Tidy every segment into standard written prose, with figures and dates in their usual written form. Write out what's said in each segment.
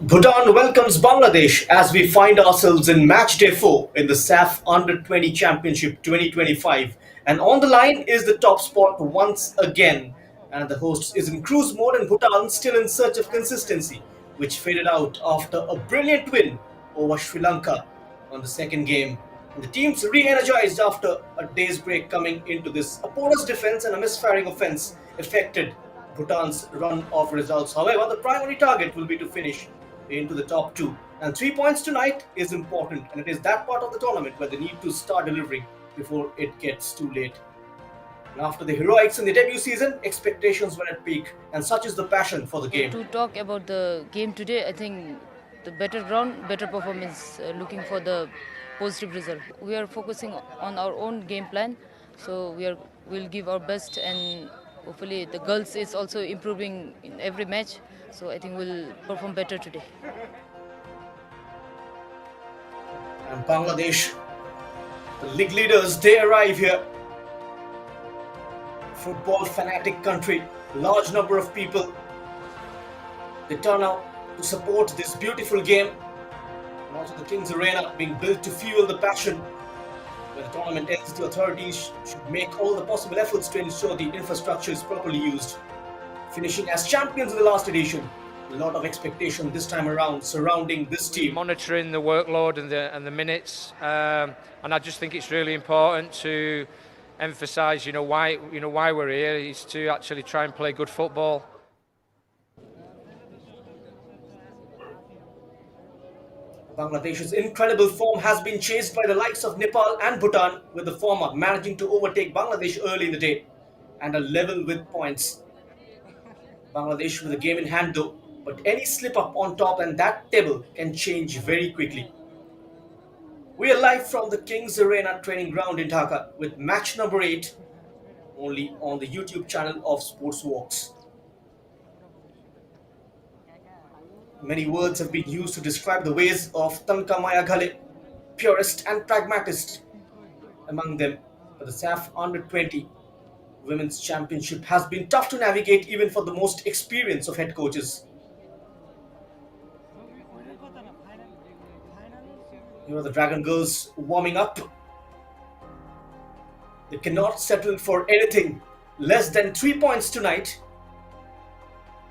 Bhutan welcomes Bangladesh as we find ourselves in match day 4 in the Saff Under 20 Championship 2025. And on the line is the top spot once again. And the host is in cruise mode and Bhutan still in search of consistency, which faded out after a brilliant win over Sri Lanka on the second game. And the teams re-energized after a day's break coming into this. A porous defense and a misfiring offense affected Bhutan's run of results. However, the primary target will be to finish into the top two. And 3 points tonight is important, and it is that part of the tournament where they need to start delivering before it gets too late. And after the heroics in the debut season, expectations were at peak, and such is the passion for the game. To talk about the game today, I think the better ground, better performance, looking for the positive result. We are focusing on our own game plan, so we'll give our best, and hopefully the girls is also improving in every match. So I think we'll perform better today. And Bangladesh, the league leaders, they arrive here. Football fanatic country, large number of people. They turn out to support this beautiful game. And also the King's Arena being built to fuel the passion. When the tournament ends, the authorities should make all the possible efforts to ensure the infrastructure is properly used. Finishing as champions in the last edition, a lot of expectation this time around surrounding this team. Monitoring the workload and the minutes, and I just think it's really important to emphasise, why we're here is to actually try and play good football. Bangladesh's incredible form has been chased by the likes of Nepal and Bhutan, with the former managing to overtake Bangladesh early in the day and a level with points. Bangladesh with the game in hand though, but any slip up on top and that table can change very quickly. We are live from the King's Arena training ground in Dhaka with match number 8 only on the YouTube channel of Sportzworkz. Many words have been used to describe the ways of Tanka Maya Ghale, purist and pragmatist among them, but the SAF Under 20 Women's Championship has been tough to navigate even for the most experienced of head coaches. Here are the Dragon Girls warming up. They cannot settle for anything less than 3 points tonight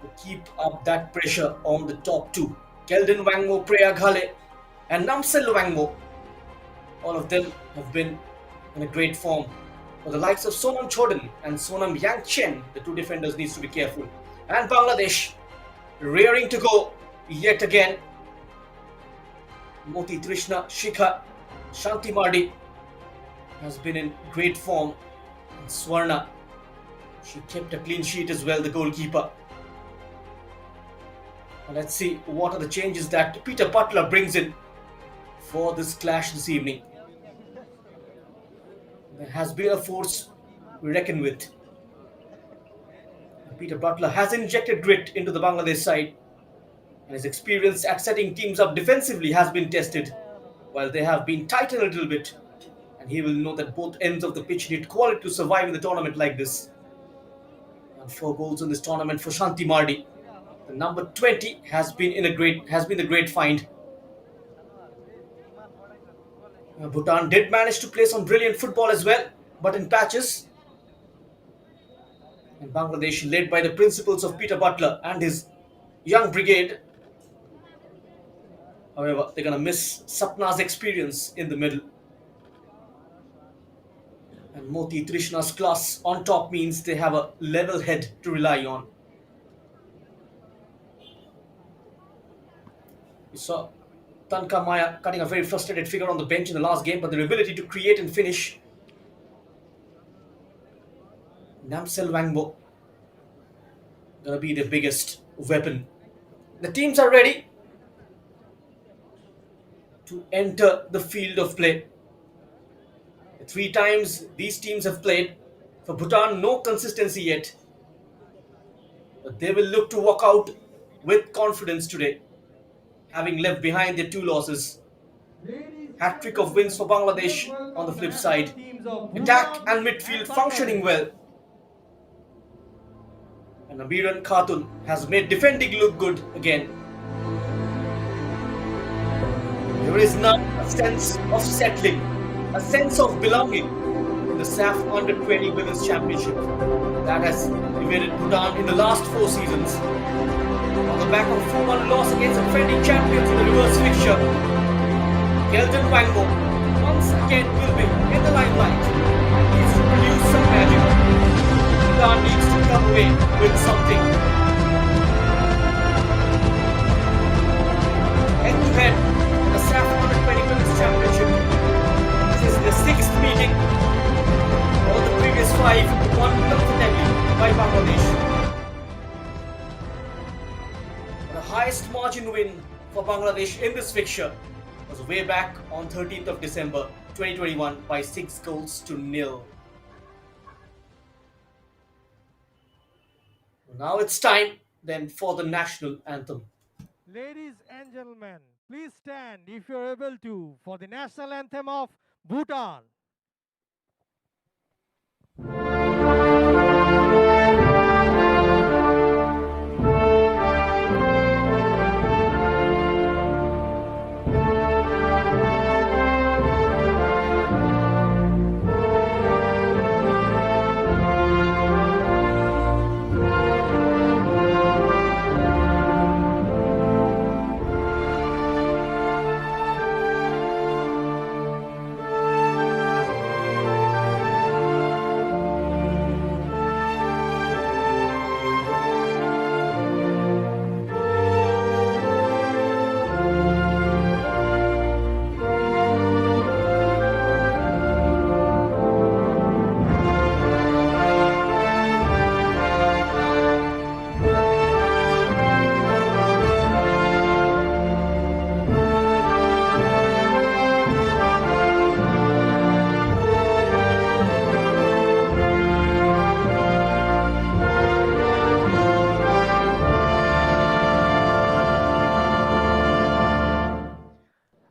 to keep up that pressure on the top two. Keldon Wangmo, Preya Ghale, and Namsel Wangmo. All of them have been in a great form. For the likes of Sonam Chodan and Sonam Yangchen, the two defenders needs to be careful. And Bangladesh rearing to go yet again. Moti Trishna, Shikha, Shanti Mardi has been in great form. And Swarna, she kept a clean sheet as well, the goalkeeper. Now let's see what are the changes that Peter Butler brings in for this clash this evening. There has been a force we reckon with. Peter Butler has injected grit into the Bangladesh side, and his experience at setting teams up defensively has been tested. While they have been tightened a little bit, and he will know that both ends of the pitch need quality to survive in the tournament like this. And 4 goals in this tournament for Shanti Mardi. The number 20 has been the great find. Bhutan did manage to play some brilliant football as well, but in patches. And Bangladesh, led by the principles of Peter Butler and his young brigade. However, they're going to miss Sapna's experience in the middle. And Moti Trishna's class on top means they have a level head to rely on. We saw Tanka Maya cutting a very frustrated figure on the bench in the last game, but their ability to create and finish. Namsel Wangbo gonna be the biggest weapon. The teams are ready to enter the field of play. 3 times these teams have played. For Bhutan, no consistency yet, but they will look to walk out with confidence today, having left behind their 2 losses. Hat-trick of wins for Bangladesh on the flip side. Attack and midfield functioning well. And Nabiran Khatun has made defending look good again. there is now a sense of settling, a sense of belonging in the Saff Under 20 Women's Championship that has evaded Bhutan in the last 4 seasons. On the back of 4-1 loss against the defending champions in the reverse fixture, Kelton Wangmo once again will be in the limelight and needs to produce some magic. Bhutan needs to come away with something. Head-to-head in the Saff Under 20 Women's Championship. This is the 6th meeting. All the previous 5 won comfortably by Bangladesh. The highest margin win for Bangladesh in this fixture was way back on 13th of December 2021 by 6-0. Now it's time then for the national anthem. Ladies and gentlemen, please stand if you're able to for the national anthem of Bhutan.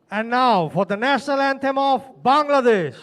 And now for the national anthem of Bangladesh.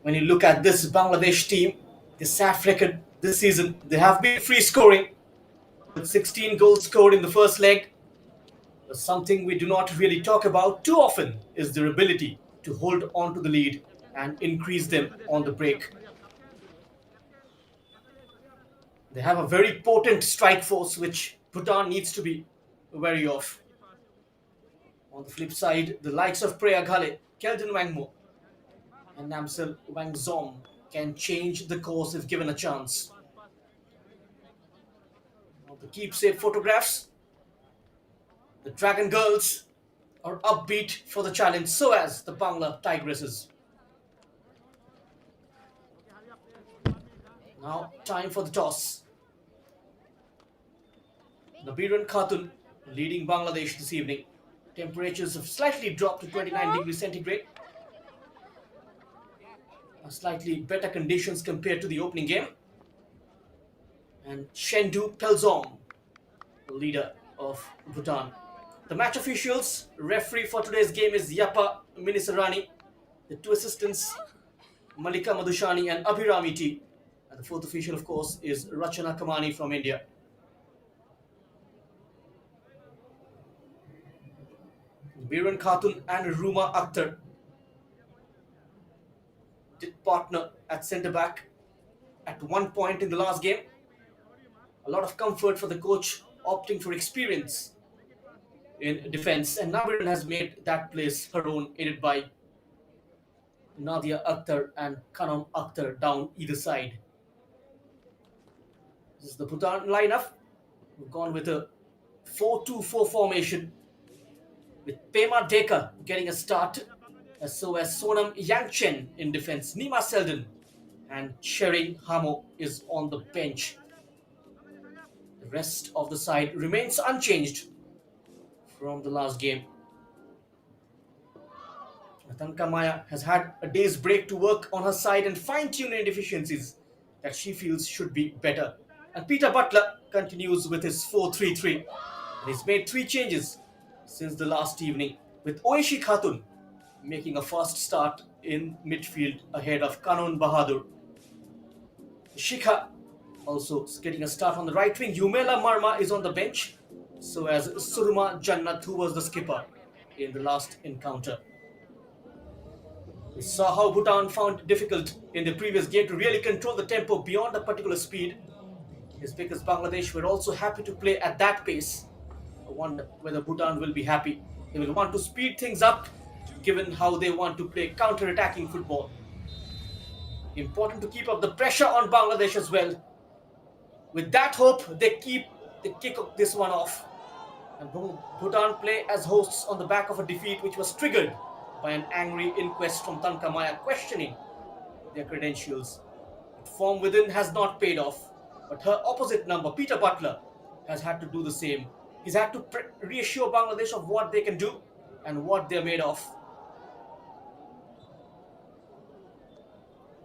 When you look at this Bangladesh team, the SAF record this season, they have been free scoring with 16 goals scored in the first leg. But something we do not really talk about too often is their ability to hold on to the lead and increase them on the break. They have a very potent strike force which Bhutan needs to be wary of. On the flip side, the likes of Preya Ghale, Kelton Wangmo, and Namsel Wangzom can change the course if given a chance. Now the keepsake photographs. The Dragon Girls are upbeat for the challenge, so as the Bangla Tigresses. Now, time for the toss. Nabiran Khatun leading Bangladesh this evening. Temperatures have slightly dropped to 29 degrees centigrade. Slightly better conditions compared to the opening game. And Shendu Pelzom, the leader of Bhutan. The match officials, referee for today's game is Yapa Minisarani. The two assistants, Malika Madhushani and Abhirami T. And the fourth official, of course, is Rachana Kamani from India. Biren Khatun and Ruma Akhtar did partner at centre back at one point in the last game. A lot of comfort for the coach opting for experience in defense, and Nabiran has made that place her own, aided by Nadia Akhtar and Kanam Akhtar down either side. This is the Bhutan lineup. We've gone with a 4-2-4 formation with Pema Dekar getting a start, as so as Sonam Yangchen in defense, Nima Selden and Sherin Hamo is on the bench. The rest of the side remains unchanged from the last game. Natanka Maya has had a day's break to work on her side and fine-tune any deficiencies that she feels should be better. And Peter Butler continues with his 4-3-3. And he's made 3 changes since the last evening, with Oishi Khatun making a fast start in midfield ahead of Kanon Bahadur. Shikha also getting a start on the right wing. Yumela Marma is on the bench, so as Surma Jannat, who was the skipper in the last encounter. We saw how Bhutan found it difficult in the previous game to really control the tempo beyond a particular speed. It's because Bangladesh were also happy to play at that pace. I wonder whether Bhutan will be happy. They will want to speed things up given how they want to play counter-attacking football. Important to keep up the pressure on Bangladesh as well. With that hope, they kick this one off. And Bhutan play as hosts on the back of a defeat which was triggered by an angry inquest from Tanka Maya questioning their credentials. But form within has not paid off, but her opposite number, Peter Butler, has had to do the same. He's had to reassure Bangladesh of what they can do and what they're made of.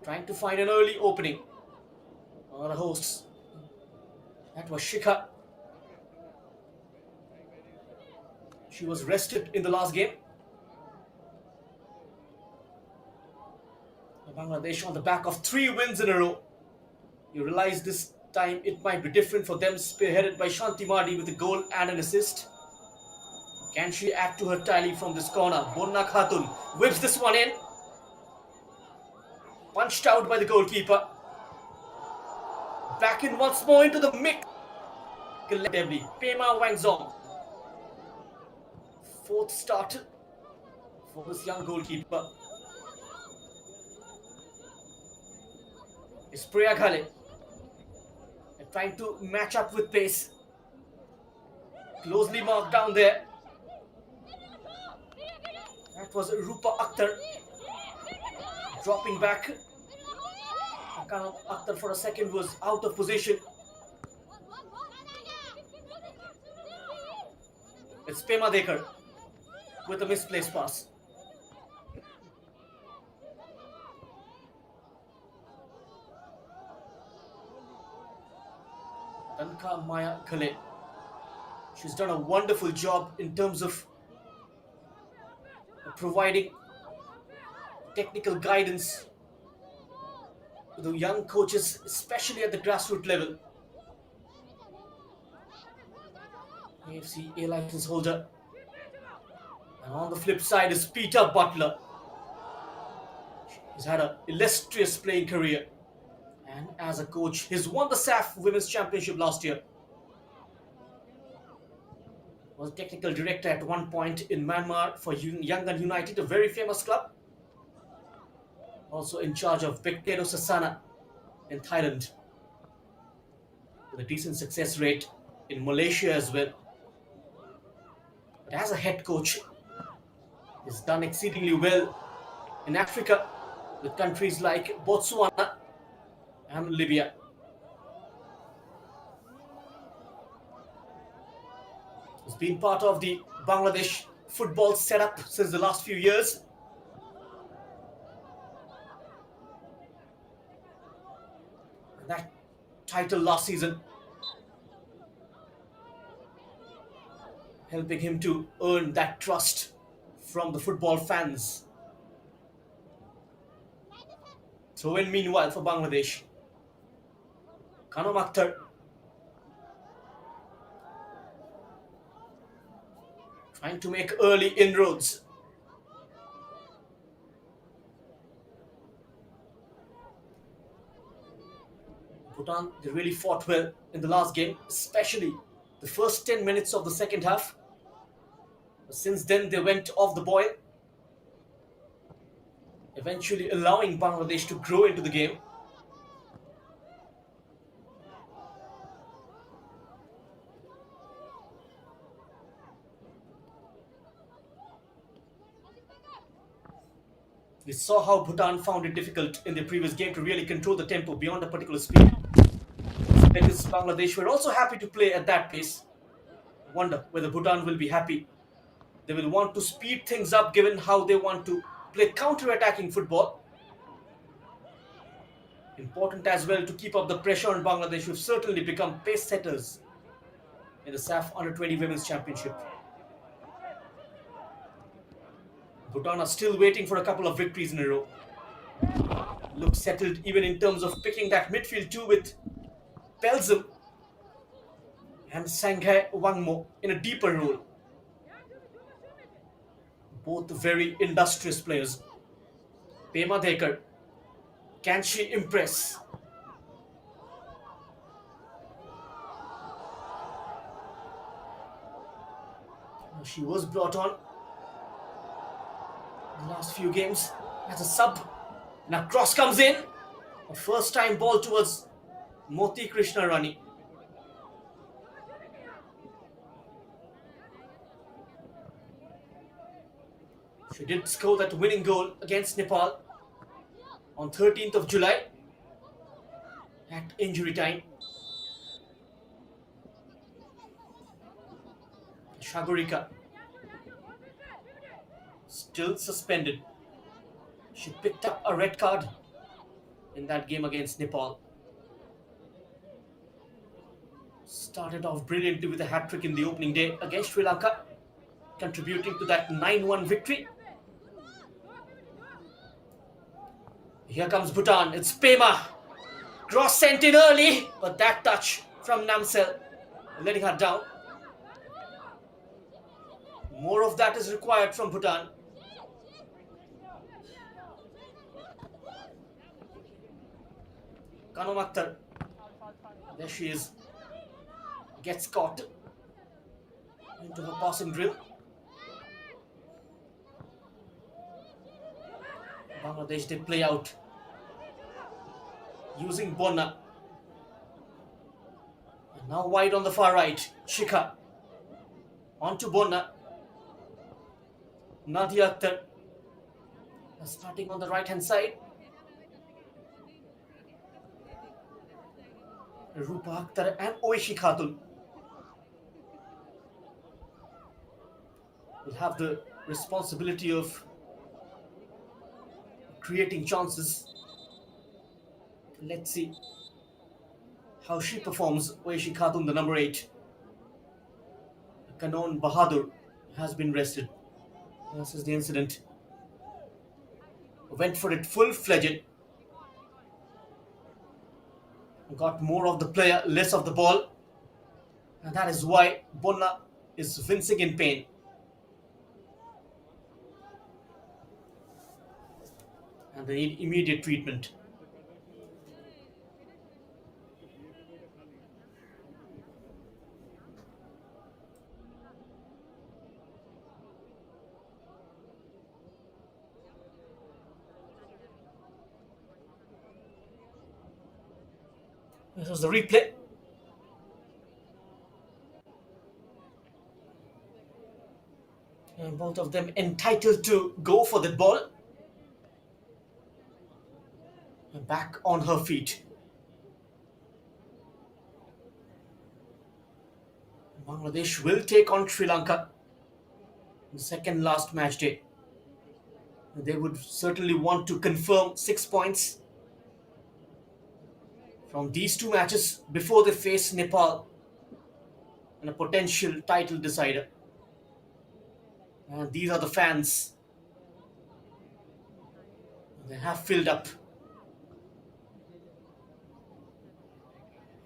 Trying to find an early opening on the hosts. That was Shikha. She was rested in the last game. Bangladesh on the back of 3 wins in a row. You realize this time it might be different for them, spearheaded by Shanti Mardi with a goal and an assist. Can she add to her tally from this corner? Bonna Khatun whips this one in. Punched out by the goalkeeper. Back in once more into the mix. Collectively, Pema Wangzong. 4th start for this young goalkeeper. It's Priya Ghale. They're trying to match up with pace. Closely marked down there. That was Rupa Akhtar. Dropping back. Akhtar for a second was out of position. It's Pema Dekar with a misplaced pass. Tanka Maya Khale. She's done a wonderful job in terms of providing technical guidance to the young coaches, especially at the grassroots level. AFC A license holder. And on the flip side is Peter Butler. He's had an illustrious playing career. And as a coach, he's won the Saff Women's Championship last year. Was technical director at one point in Myanmar for Yangon United, a very famous club. Also in charge of Bektero Sasana in Thailand, with a decent success rate in Malaysia as well. But as a head coach, he's done exceedingly well in Africa with countries like Botswana and Libya. He's been part of the Bangladesh football setup since the last few years. And that title last season helping him to earn that trust from the football fans. Throw in meanwhile for Bangladesh. Kanom Akhtar trying to make early inroads. Bhutan, they really fought well in the last game, especially the first 10 minutes of the second half. Since then, they went off the boil, eventually allowing Bangladesh to grow into the game. We saw how Bhutan found it difficult in the previous game to really control the tempo beyond a particular speed. Because Bangladesh were also happy to play at that pace. Wonder whether Bhutan will be happy. They will want to speed things up given how they want to play counter-attacking football. Important as well to keep up the pressure on Bangladesh, who've certainly become pace setters in the Saff Under-20 Women's Championship. Bhutan are still waiting for a couple of victories in a row. Look settled even in terms of picking that midfield too with Pelzum and Sanghae Wangmo in a deeper role. Both very industrious players. Pema Dekar, can she impress? She was brought on in the last few games as a sub. Now cross comes in. A first time ball towards Moti Krishna Rani. She did score that winning goal against Nepal on 13th of July at injury time. Shagorika still suspended. She picked up a red card in that game against Nepal. Started off brilliantly with a hat-trick in the opening day against Sri Lanka, contributing to that 9-1 victory. Here comes Bhutan. It's Pema. Cross sent in early, but that touch from Namsel, letting her down. More of that is required from Bhutan. Kanom Akhtar. There she is. Gets caught into her passing drill. Bangladesh, they play out using Bonna. And now wide on the far right. Shikha. Onto Bonna. Nadia Akhtar. Starting on the right hand side. Rupa Akhtar and Oishi Khatun will have the responsibility of creating chances. Let's see how she performs. Oishi Khatun, the number 8. Kanon Bahadur has been rested. This is the incident. Went for it full-fledged. Got more of the player, less of the ball. And that is why Bonna is wincing in pain. And they need immediate treatment. This was the replay. And both of them entitled to go for the ball. And back on her feet. Bangladesh will take on Sri Lanka the second last match day. They would certainly want to confirm 6 points from these two matches before they face Nepal in a potential title decider. And these are the fans. They have filled up.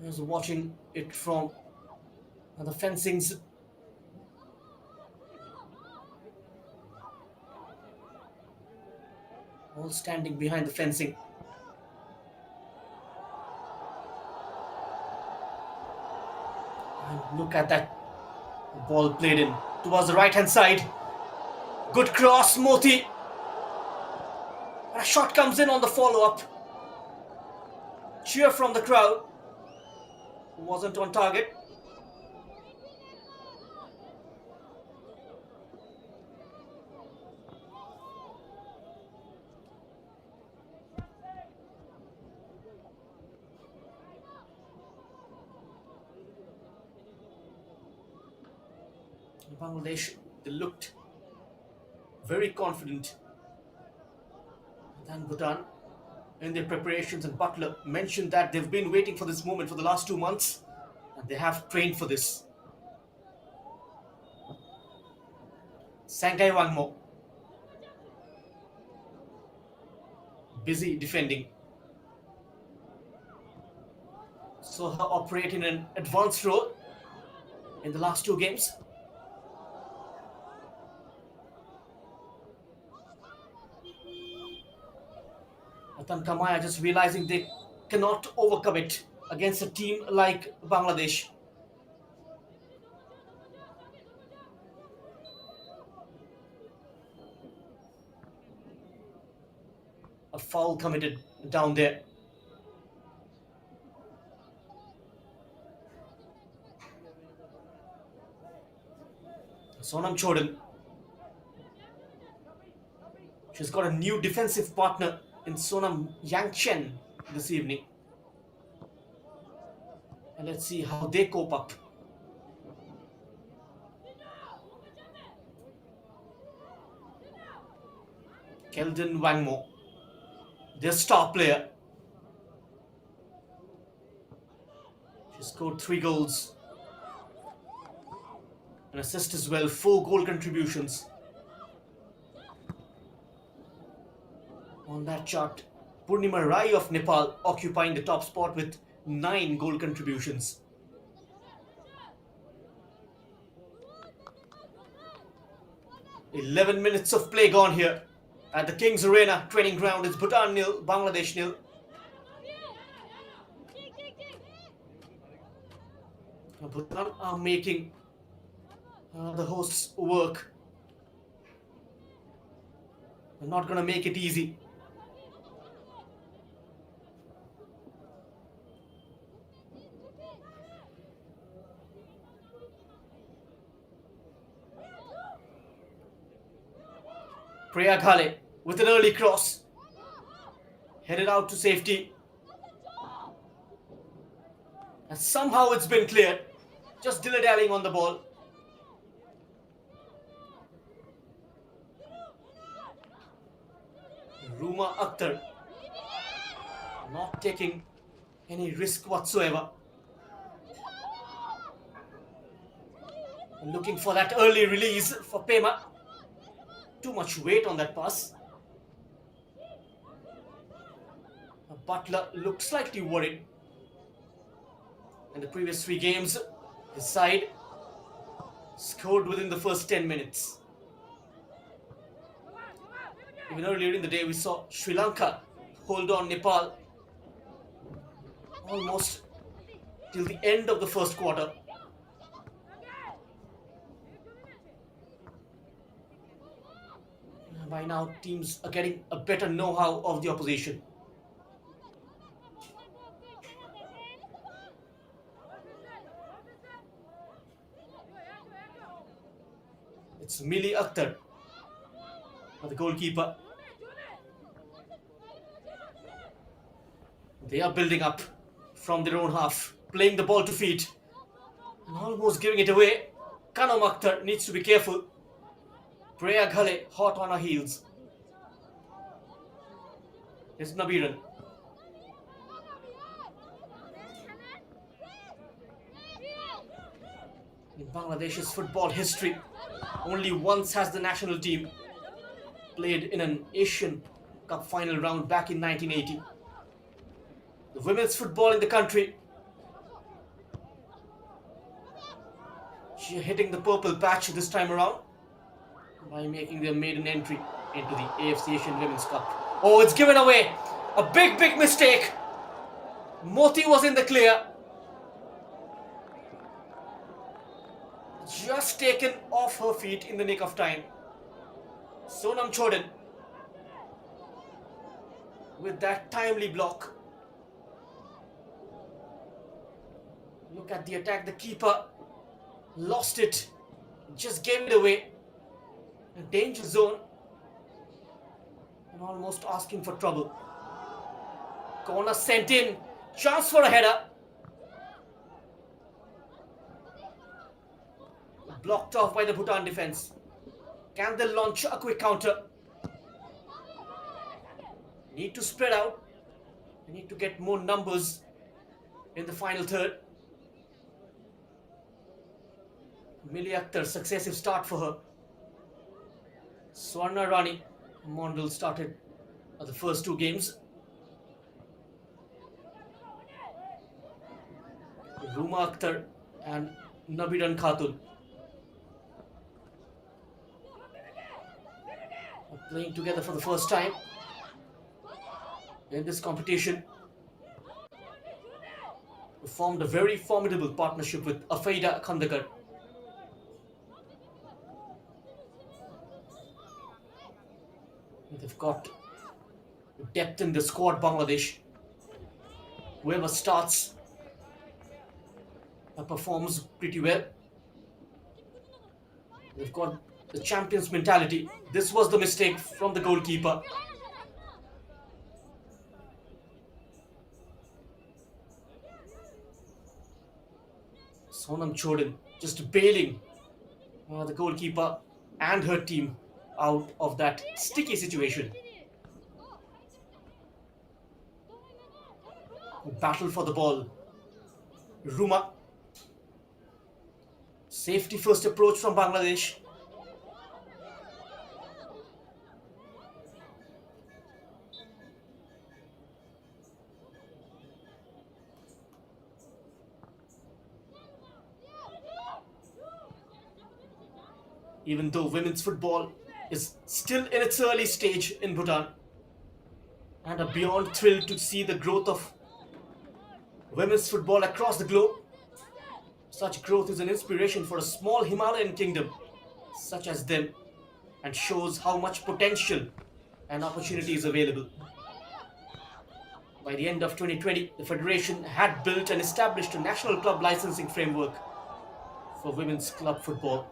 I was watching it from the fencings. All standing behind the fencing. And look at that ball played in towards the right hand side. Good cross, Moti. And a shot comes in on the follow up. Cheer from the crowd. Wasn't on target. Bangladesh, they looked very confident. Then Bhutan, in their preparations, and Butler mentioned that they've been waiting for this moment for the last 2 months and they have trained for this. Sangay Wangmo, busy defending. Saw her operate in an advanced role in the last 2 games. Atan Kamaya just realizing they cannot overcome it against a team like Bangladesh. A foul committed down there. Sonam Chodan. She's got a new defensive partner in Sonam Yangchen this evening. And let's see how they cope up. Keldon Wangmo, their star player. She scored 3 goals. An assist as well, 4 goal contributions. On that chart, Purnima Rai of Nepal occupying the top spot with 9 goal contributions. "11 minutes of play gone here at the King's Arena training ground. It's Bhutan nil, Bangladesh nil. Bhutan are making the hosts work. They're not going to make it easy. Priya Ghale with an early cross. Headed out to safety. And somehow it's been cleared. Just dilly-dallying on the ball. Ruma Akhtar not taking any risk whatsoever. And looking for that early release for Pema. Too much weight on that pass. Butler looked slightly worried. In the previous 3 games, his side scored within the first 10 minutes. Even earlier in the day, we saw Sri Lanka hold on Nepal almost till the end of the first quarter. By now, teams are getting a better know-how of the opposition. It's Mili Akhtar, the goalkeeper. They are building up from their own half, playing the ball to feet, and almost giving it away. Kanam Akhtar needs to be careful. Priya Ghale hot on her heels. Here's Nabiran. In Bangladesh's football history, Only once has the national team played in an Asian Cup final round back in 1980. The women's football in the country, she hitting the purple patch this time around by making their maiden entry into the AFC Asian Women's Cup. Oh, it's given away. A big mistake. Moti was in the clear. Just taken off her feet in the nick of time. Sonam Chodan with that timely block. Look at the attack. The keeper lost it. Just gave it away. A danger zone. And almost asking for trouble. Corner sent in. Chance for a header. Blocked off by the Bhutan defense. Can they launch a quick counter? Need to spread out. They need to get more numbers in the final third. Mili Akhtar, successive start for her. Swarna Rani, Mondal started the first two games. Ruma Akhtar and Nabiran Khatun are playing together for the first time in this competition. They formed a very formidable partnership with Afaida Khandakar. They've got depth in the squad, Bangladesh. Whoever starts performs pretty well. They've got the champions mentality. This was the mistake from the goalkeeper. Sonam Chodan just bailing the goalkeeper and her team out of that sticky situation. Battle for the ball. Ruma. Safety first approach from Bangladesh. Even though women's football is still in its early stage in Bhutan, and are beyond thrilled to see the growth of women's football across the globe. Such growth is an inspiration for a small Himalayan kingdom such as them, and shows how much potential and opportunity is available. By the end of 2020, the Federation had built and established a national club licensing framework for women's club football.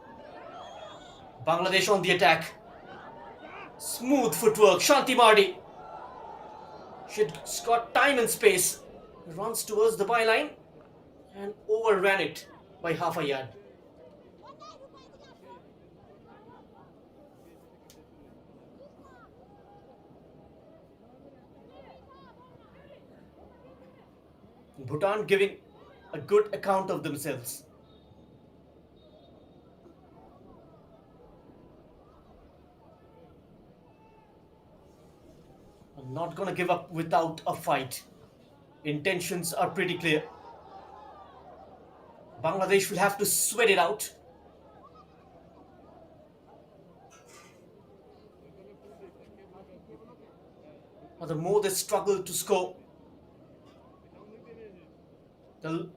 Bangladesh on the attack. Smooth footwork. Shanti Mardi. She's got time and space. Runs towards the byline and overran it by half a yard. Bhutan giving a good account of themselves. I'm not gonna give up without a fight. Intentions are pretty clear. Bangladesh will have to sweat it out. But the more they struggle to score, they'll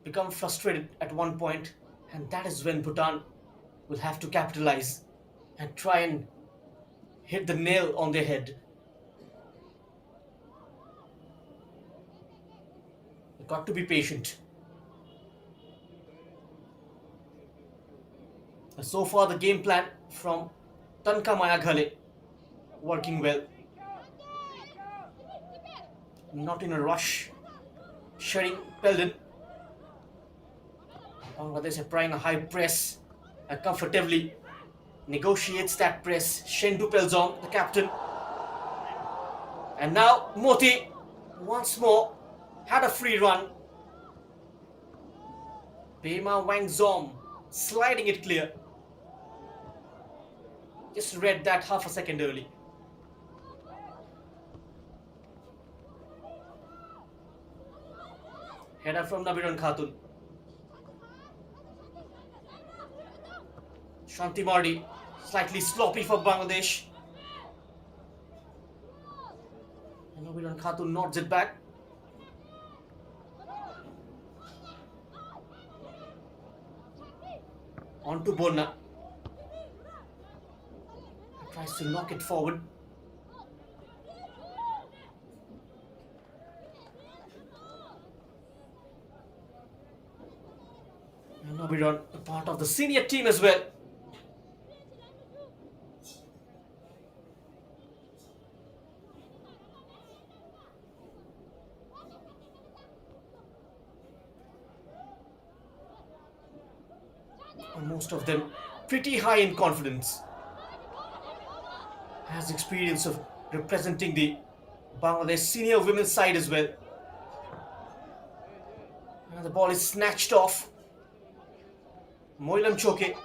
become frustrated at one point, and that is when Bhutan will have to capitalize and try and hit the nail on their head. You've got to be patient. And so far, the game plan from Tanka Maya Ghale working well. Not in a rush. Sherin Peldon. Bangladesh applying a high press and comfortably negotiates that press. Shendu Pelzong, the captain. And now Moti once more had a free run. Pema Wangzom sliding it clear. Just read that half a second early. Header from Nabiran Khatun. Shanti Mardi, slightly sloppy for Bangladesh. And Nabiran Khatun nods it back. On to Bonna. Tries to knock it forward. And Nabiran, a part of the senior team as well. And most of them pretty high in confidence. Has experience of representing the Bangladesh senior women's side as well. And the ball is snatched off. Moilam Choke.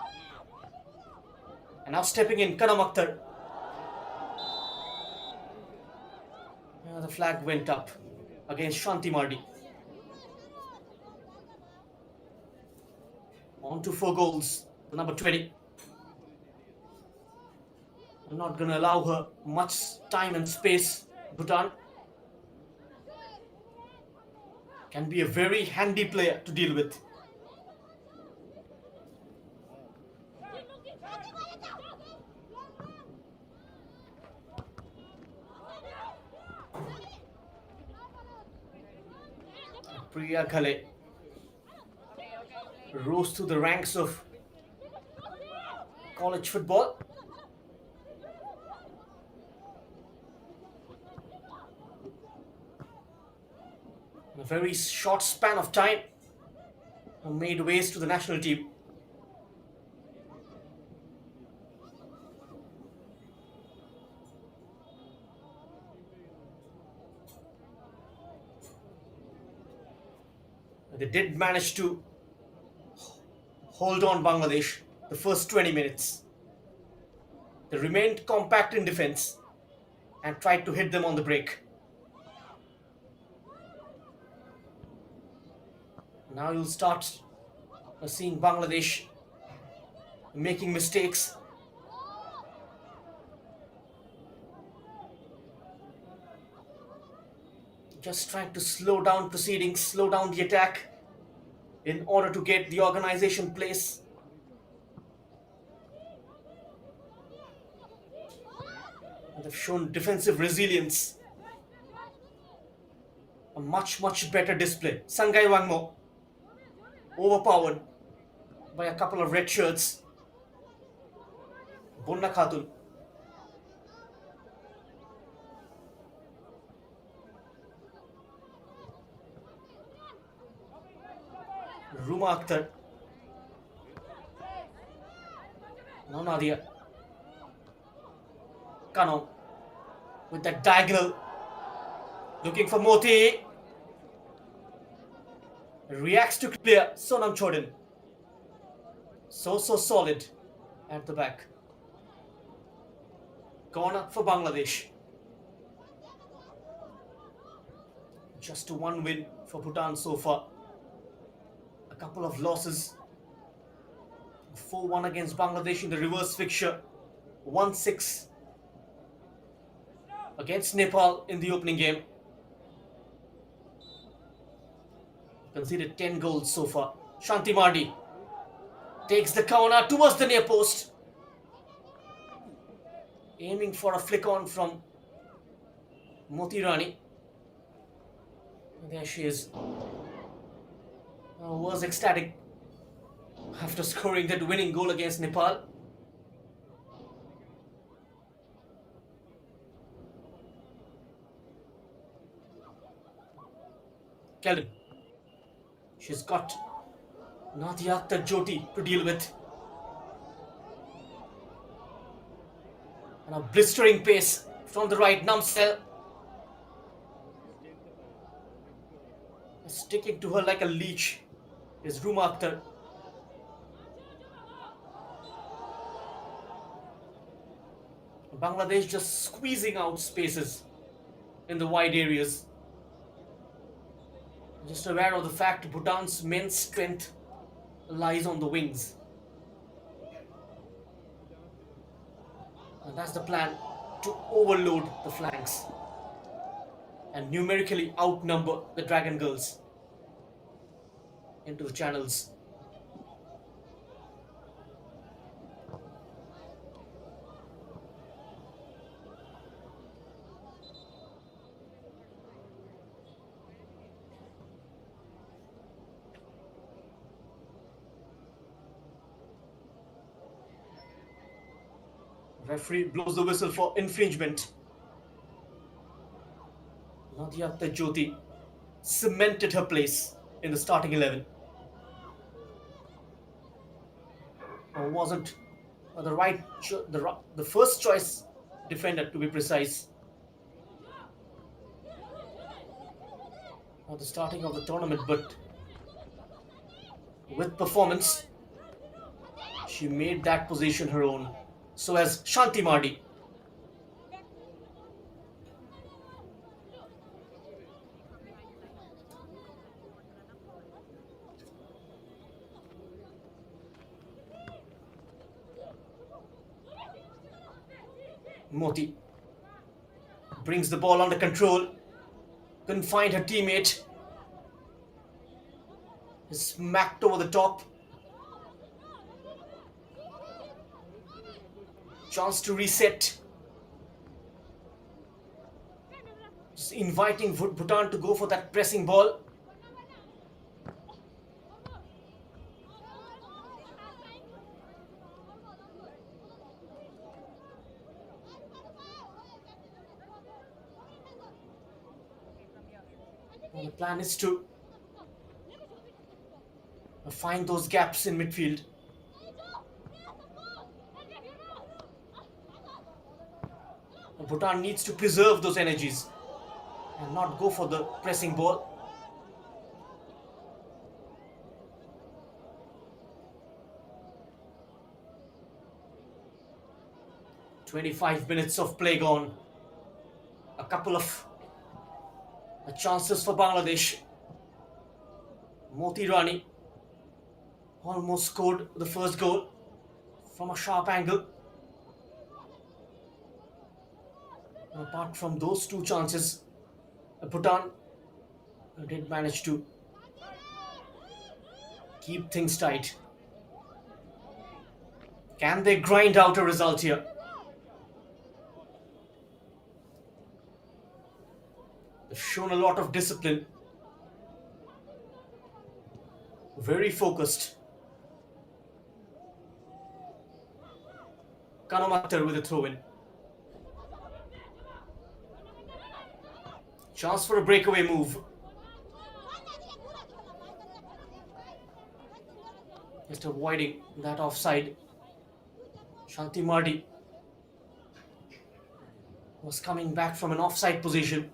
And now stepping in, Kanam Akhtar. The flag went up against Shanti Mardi. On to 4 goals, the number 20. I'm not going to allow her much time and space. Bhutan can be a very handy player to deal with. Priya Ghale rose through the ranks of college football. In a very short span of time, made ways to the national team. They did manage to hold on Bangladesh the first 20 minutes. They remained compact in defense and tried to hit them on the break. Now you'll start seeing Bangladesh making mistakes. Just trying to slow down proceedings, slow down the attack in order to get the organization place. And they've shown defensive resilience. A much better display. Sangai Wangmo overpowered by a couple of red shirts. Bonna Khatun. Ruma Akhtar. Now Nadia. Kano with that diagonal. Looking for Moti. Reacts to clear. Sonam Chodin. So solid at the back. Corner for Bangladesh. Just one win for Bhutan so far. A couple of losses. 4-1 against Bangladesh in the reverse fixture. 1-6 against Nepal in the opening game. Conceded 10 goals so far. Shanti Mardi takes the corner towards the near post. Aiming for a flick on from Moti Rani. There she is. Was ecstatic after scoring that winning goal against Nepal. Kelvin. She's got Nadia Akhtar Jyoti to deal with. And a blistering pace from the right. Namsel sticking to her like a leech is Ruma Akhtar. Bangladesh just squeezing out spaces in the wide areas. Just aware of the fact Bhutan's main strength lies on the wings. And that's the plan, to overload the flanks and numerically outnumber the Dragon Girls into the channels. Referee blows the whistle for infringement. Nadia Jyoti cemented her place in the starting 11. Or wasn't the the first choice defender, to be precise, at the starting of the tournament, but with performance she made that position her own. So as Shanti Mardi. Moti brings the ball under control. Couldn't find her teammate. Smacked over the top. Chance to reset. Just inviting Bhutan to go for that pressing ball. And the plan is to find those gaps in midfield. Bhutan needs to preserve those energies and not go for the pressing ball. "25 minutes of play gone. A couple of chances for Bangladesh. Moti Rani almost scored the first goal from a sharp angle. Apart from those two chances, Bhutan did manage to keep things tight. Can they grind out a result here? They've shown a lot of discipline. Very focused. Kanam Akhtar with a throw-in. Chance for a breakaway move. Just avoiding that offside. Shanti Mardi was coming back from an offside position.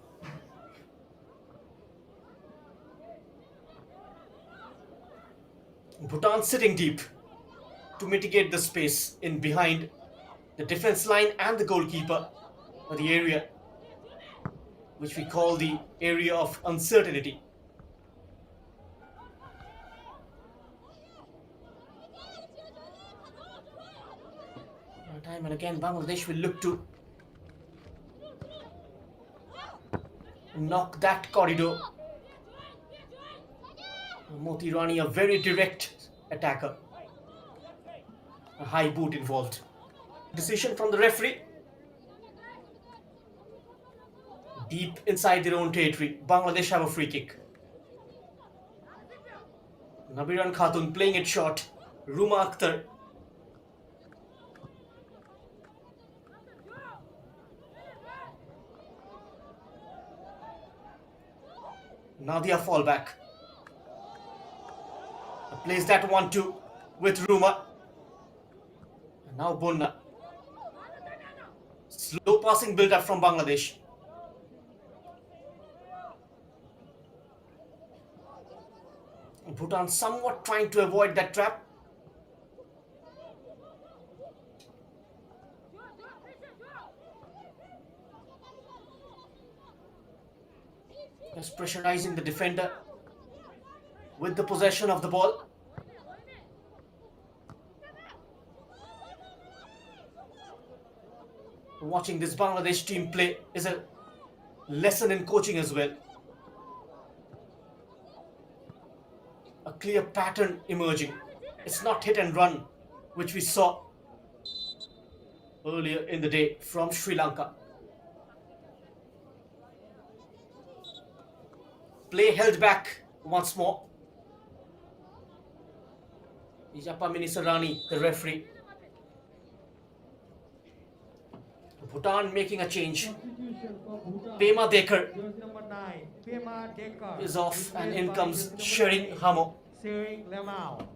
Bhutan sitting deep to mitigate the space in behind the defense line and the goalkeeper, or the area which we call the area of uncertainty. Time and again Bangladesh will look to knock that corridor. Moti Rani, a very direct attacker. A high boot involved. Decision from the referee. Deep inside their own territory, Bangladesh have a free kick. Nabiran Khatun playing it short. Ruma Akhtar. Nadia fallback. Plays that 1-2 with Ruma. And now Bonna. Slow passing build up from Bangladesh. Bhutan somewhat trying to avoid that trap. Is pressurizing the defender with the possession of the ball. Watching this Bangladesh team play is a lesson in coaching as well. A clear pattern emerging. It's not hit and run, which we saw earlier in the day from Sri Lanka. Play held back once more. Yapamini Sarani, the referee. Bhutan making a change. Pema Dekar Jersey number 9, Pema Dekar. is off and in Replaced by comes jersey number Shering 8, Hamo. Sering Lemao.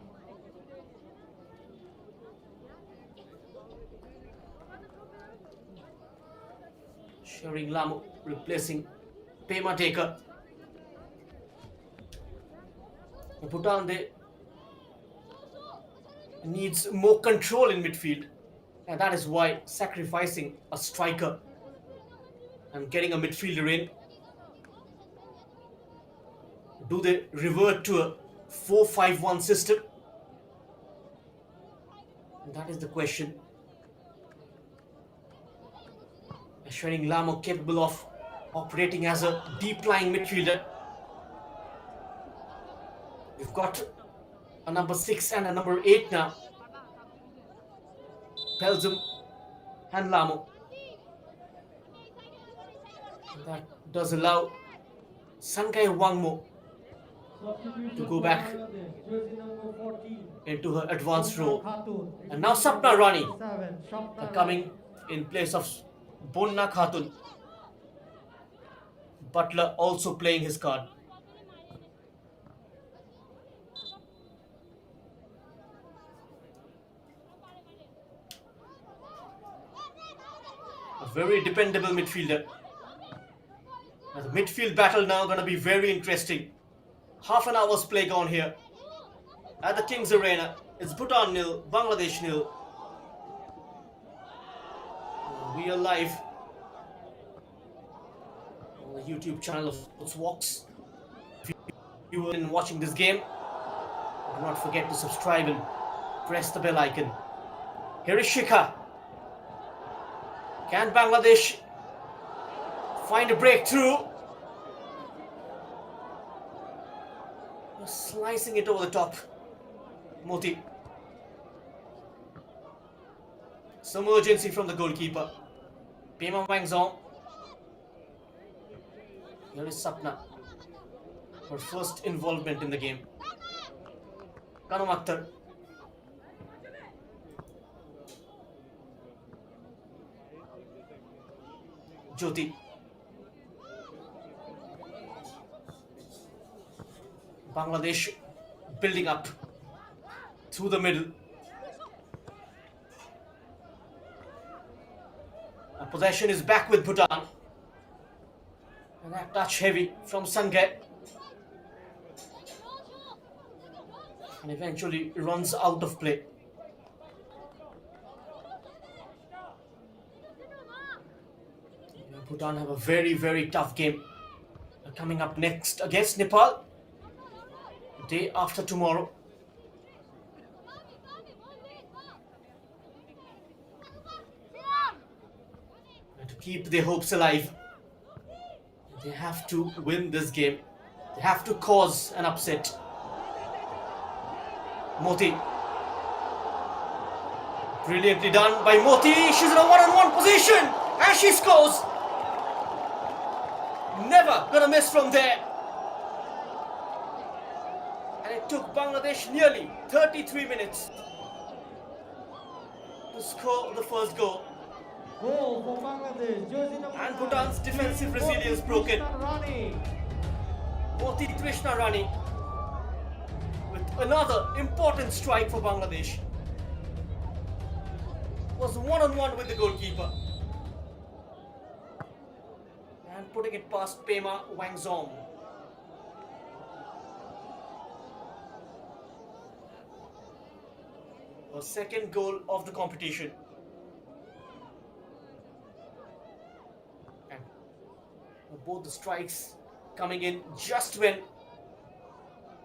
Shering Lamo replacing Pema Dekar. Bhutan they needs more control in midfield, and that is why sacrificing a striker and getting a midfielder in. Do they revert to a 4-5-1 system? And that is the question. Showing Lamo capable of operating as a deep-lying midfielder. We've got a number 6 and a number 8 now. Pelzum and Lamo. That does allow Sankai Wangmo to go back Jersey number 14, into her advanced role. Khatun. And now Sapna Rani 7, Shopna coming in place of Bonna Khatun. Butler also playing his card. A very dependable midfielder. And the midfield battle now going to be very interesting. Half an hour's play gone here at the King's Arena. It's Bhutan 0, Bangladesh 0. We are live on the YouTube channel of Sportzworkz. If you are watching this game, do not forget to subscribe and press the bell icon. Here is Shikha. Can Bangladesh find a breakthrough? Slicing it over the top. Moti. Some urgency from the goalkeeper. Pema Wangzong. Here is Sapna. Her first involvement in the game. Kanum Akhtar. Jyoti. Bangladesh building up through the middle. Possession is back with Bhutan. And that touch heavy from Sangay. And eventually runs out of play. Bhutan have a very, very tough game coming up next against Nepal. Day after tomorrow. And to keep their hopes alive, they have to win this game. They have to cause an upset. Moti. Brilliantly done by Moti. She's in a one-on-one position and she scores. Never gonna miss from there. And it took Bangladesh nearly 33 minutes to score the first goal. Goal for Bangladesh. Jersey number And 9, Bhutan's defensive Moti resilience broken. Krishna Rani. Moti Krishna Rani with another important strike for Bangladesh. Was one-on-one with the goalkeeper. And putting it past Pema Wangzong. Her second goal of the competition. And both the strikes coming in just when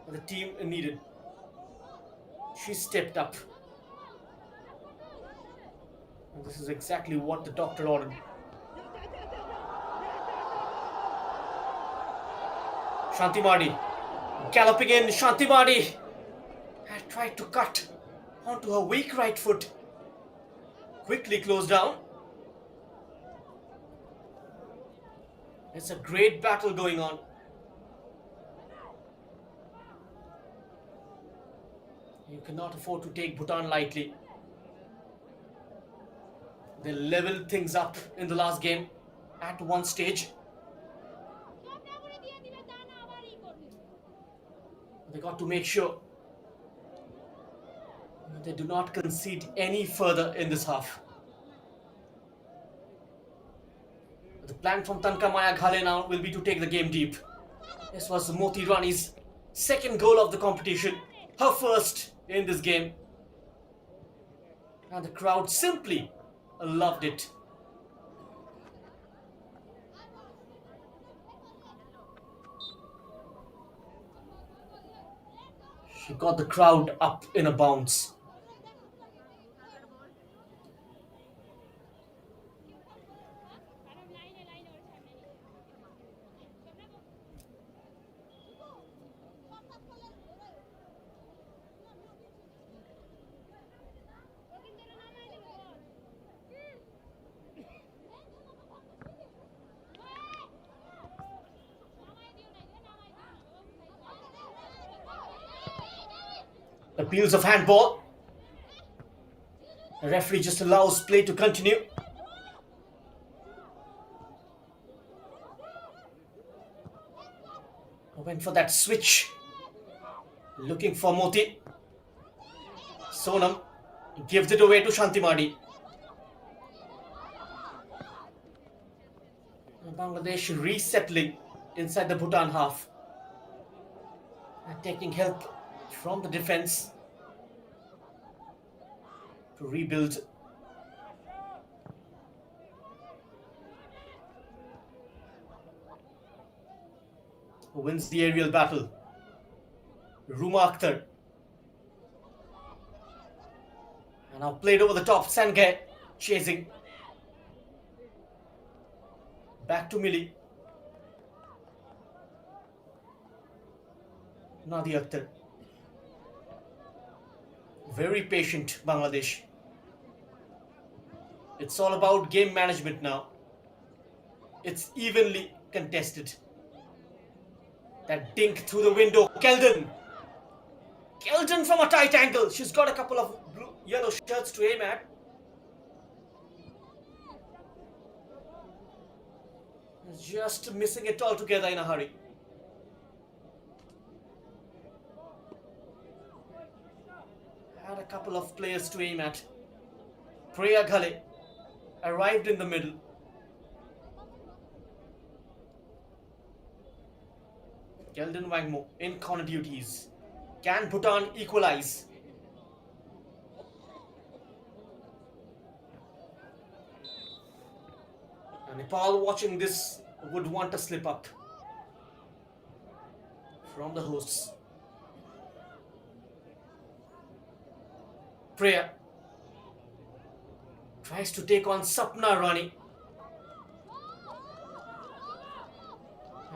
the team needed. She stepped up. And this is exactly what the doctor ordered. Shanti Mardi galloping in. Shanti Mardi had tried to cut onto her weak right foot. Quickly closed down. It's a great battle going on. You cannot afford to take Bhutan lightly. They leveled things up in the last game at one stage. They got to make sure they do not concede any further in this half. The plan from Tanka Maya Ghale now will be to take the game deep. This was Moti Rani's second goal of the competition, her first in this game. And the crowd simply loved it. She got the crowd up in a bounce. Appeals of handball. The referee just allows play to continue. Went for that switch. Looking for Moti. Sonam gives it away to Shanti Mardi. Bangladesh resettling inside the Bhutan half. And taking help from the defense to rebuild. Who wins the aerial battle? Ruma Akhtar. And now played over the top. Sangay chasing. Back to Millie. Nadi Akhtar. Very patient Bangladesh. It's all about game management now. It's evenly contested. That dink through the window. Keldon. Keldon from a tight angle. She's got a couple of yellow shirts to aim at. Just missing it altogether in a hurry. Had a couple of players to aim at. Priya Ghale arrived in the middle. Keldon Wangmo in corner duties. Can Bhutan equalize? And Nepal watching this would want a slip up from the hosts. Priya tries to take on Sapna Rani.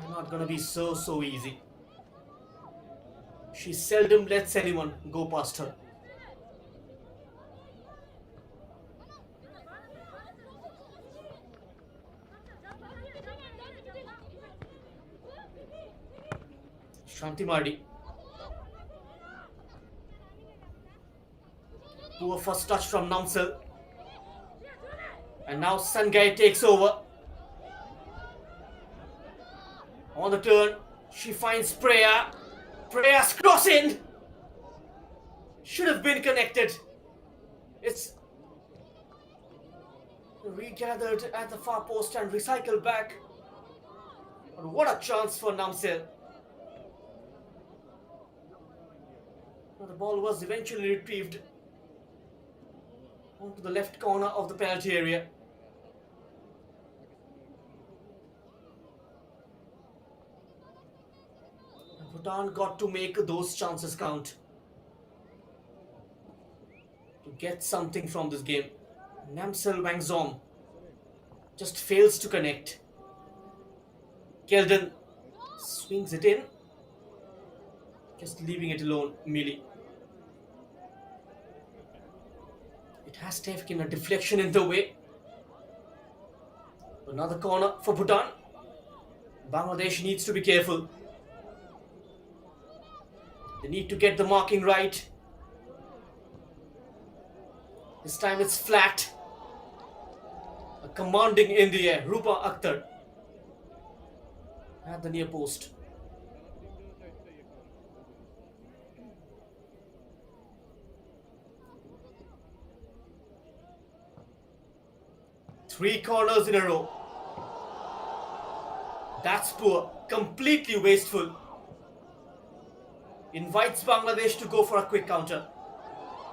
Not gonna be so easy. She seldom lets anyone go past her. Shanti Mardi. Poor first touch from Namsel. And now Sangay takes over. On the turn, she finds Priya. Priya's crossing. Should have been connected. It's regathered at the far post and recycled back. But what a chance for Namsel. The ball was eventually retrieved onto the left corner of the penalty area. Bhutan got to make those chances count to get something from this game. Namsel Wangzom just fails to connect. Keldon swings it in, just leaving it alone, Mili. It has taken a deflection in the way. Another corner for Bhutan. Bangladesh needs to be careful. They need to get the marking right. This time it's flat. A commanding in the air, Rupa Akhtar at the near post. Three corners in a row. That's poor, completely wasteful. Invites Bangladesh to go for a quick counter.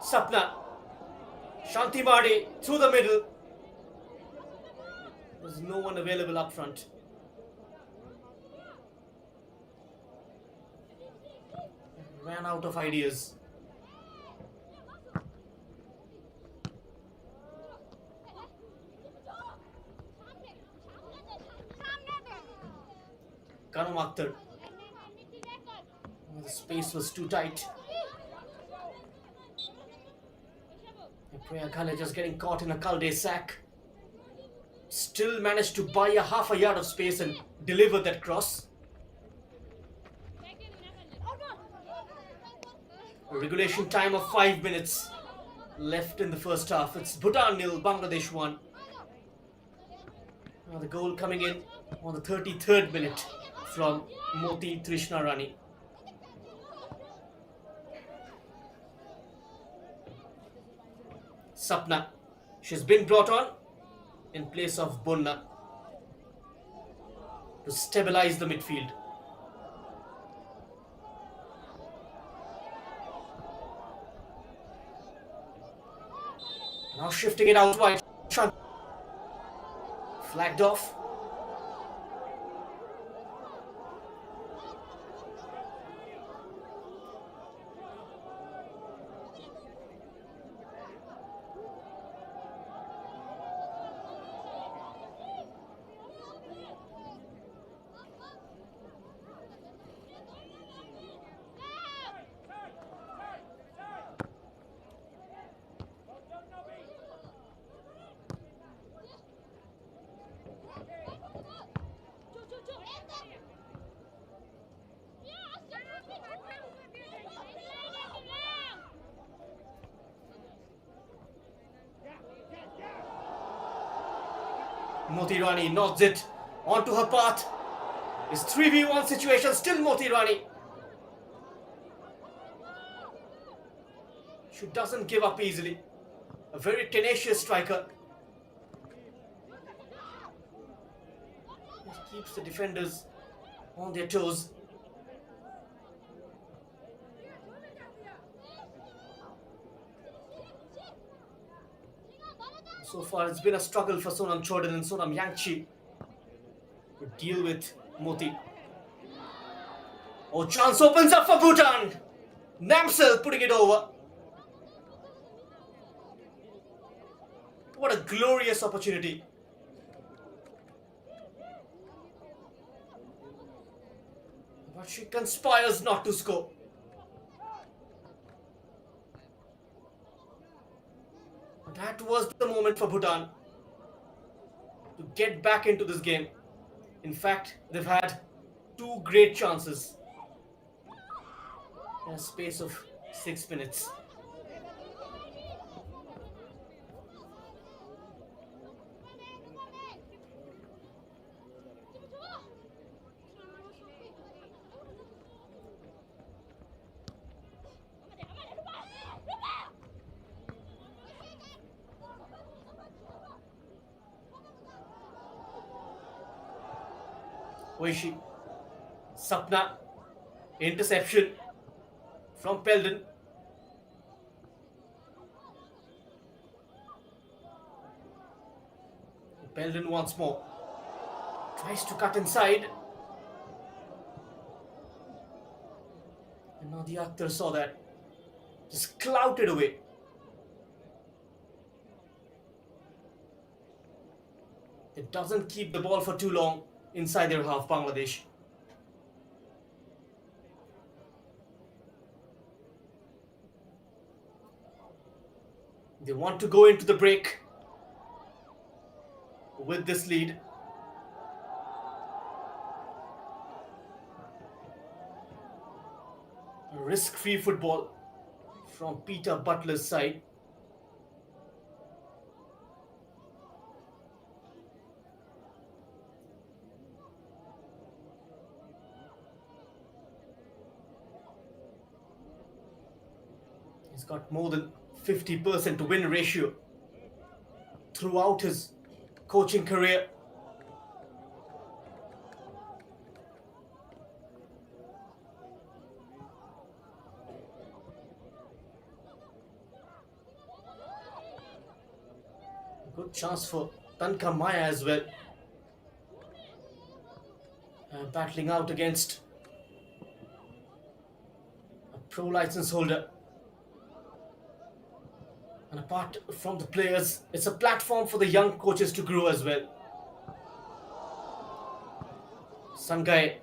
Sapna, Shanti Mardi through the middle. There's no one available up front. Ran out of ideas. Kanam Akhtar. The space was too tight. Priya Khale just getting caught in a cul-de-sac. Still managed to buy a half a yard of space and deliver that cross. A regulation time of 5 minutes left in the first half. It's Bhutan 0, Bangladesh 1. Now the goal coming in on the 33rd minute from Moti Trishna Rani. Sapna. She's been brought on in place of Bonna to stabilize the midfield. Now shifting it out wide. Flagged off. Moti Rani nods it onto her path. It's 3v1 situation, still Moti Rani. She doesn't give up easily. A very tenacious striker. It keeps the defenders on their toes. So far, it's been a struggle for Sonam Chodhan and Sonam Yangchi to deal with Moti. Oh, chance opens up for Bhutan. Namsel putting it over. What a glorious opportunity. But she conspires not to score. That was the moment for Bhutan to get back into this game. In fact, they've had two great chances in a space of 6 minutes. Oishi, Sapna, interception from Peldon. Peldon once more tries to cut inside. Now the actor saw that. Just clouted away. It doesn't keep the ball for too long inside their half, Bangladesh. They want to go into the break with this lead. Risk-free football from Peter Butler's side. He's got more than 50% win ratio throughout his coaching career. Good chance for Tanka Maya as well. Battling out against a pro license holder. And apart from the players, it's a platform for the young coaches to grow as well. Sangai,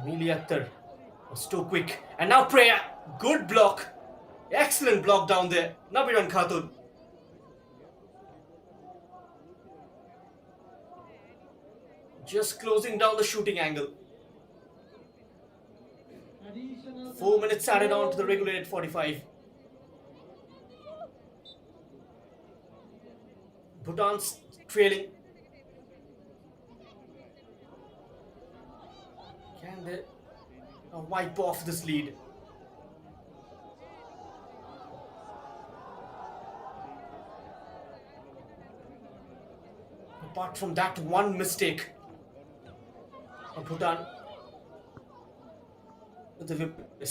Mili Akhtar was too quick. And now Preya, good block. Excellent block down there. Nabiran Khatun. Just closing down the shooting angle. 4 minutes added on to the regulated 45. Bhutan's trailing. Can they wipe off this lead? Apart from that one mistake, Bhutan with the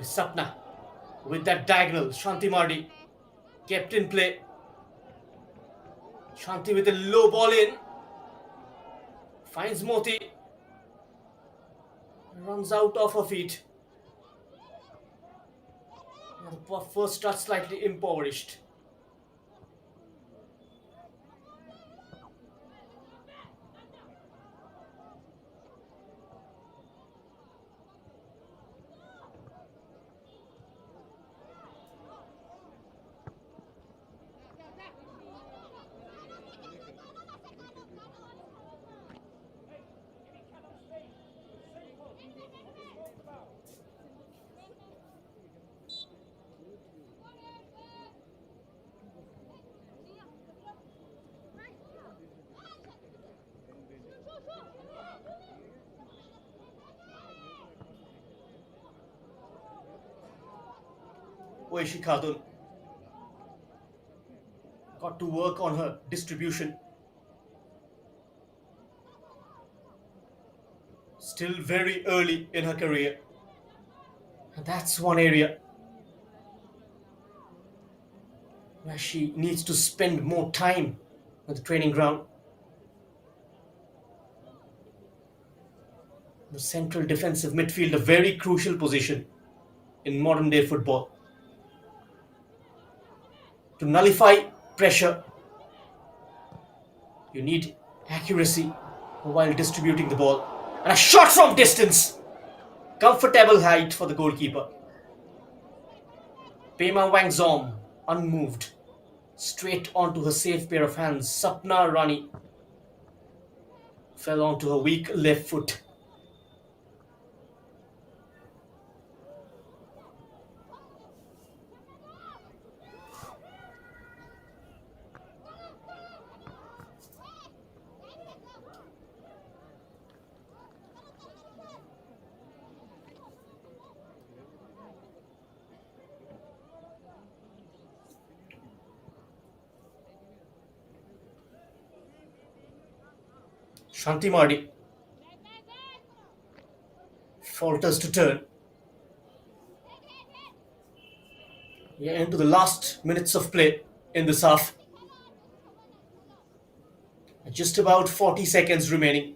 Sapna with that diagonal. Shanti Mardi kept in play. Shanti with a low ball in. Finds Moti. Runs out of her feet. The first touch slightly impoverished. Oishi Khatun got to work on her distribution. Still very early in her career. And that's one area where she needs to spend more time at the training ground. The central defensive midfield, a very crucial position in modern day football. To nullify pressure, you need accuracy while distributing the ball. And a shot from distance. Comfortable height for the goalkeeper. Pema Wangzom, unmoved. Straight onto her safe pair of hands. Sapna Rani fell onto her weak left foot. Shanti Mardi falters to turn. We are into the last minutes of play in this half. Just about 40 seconds remaining.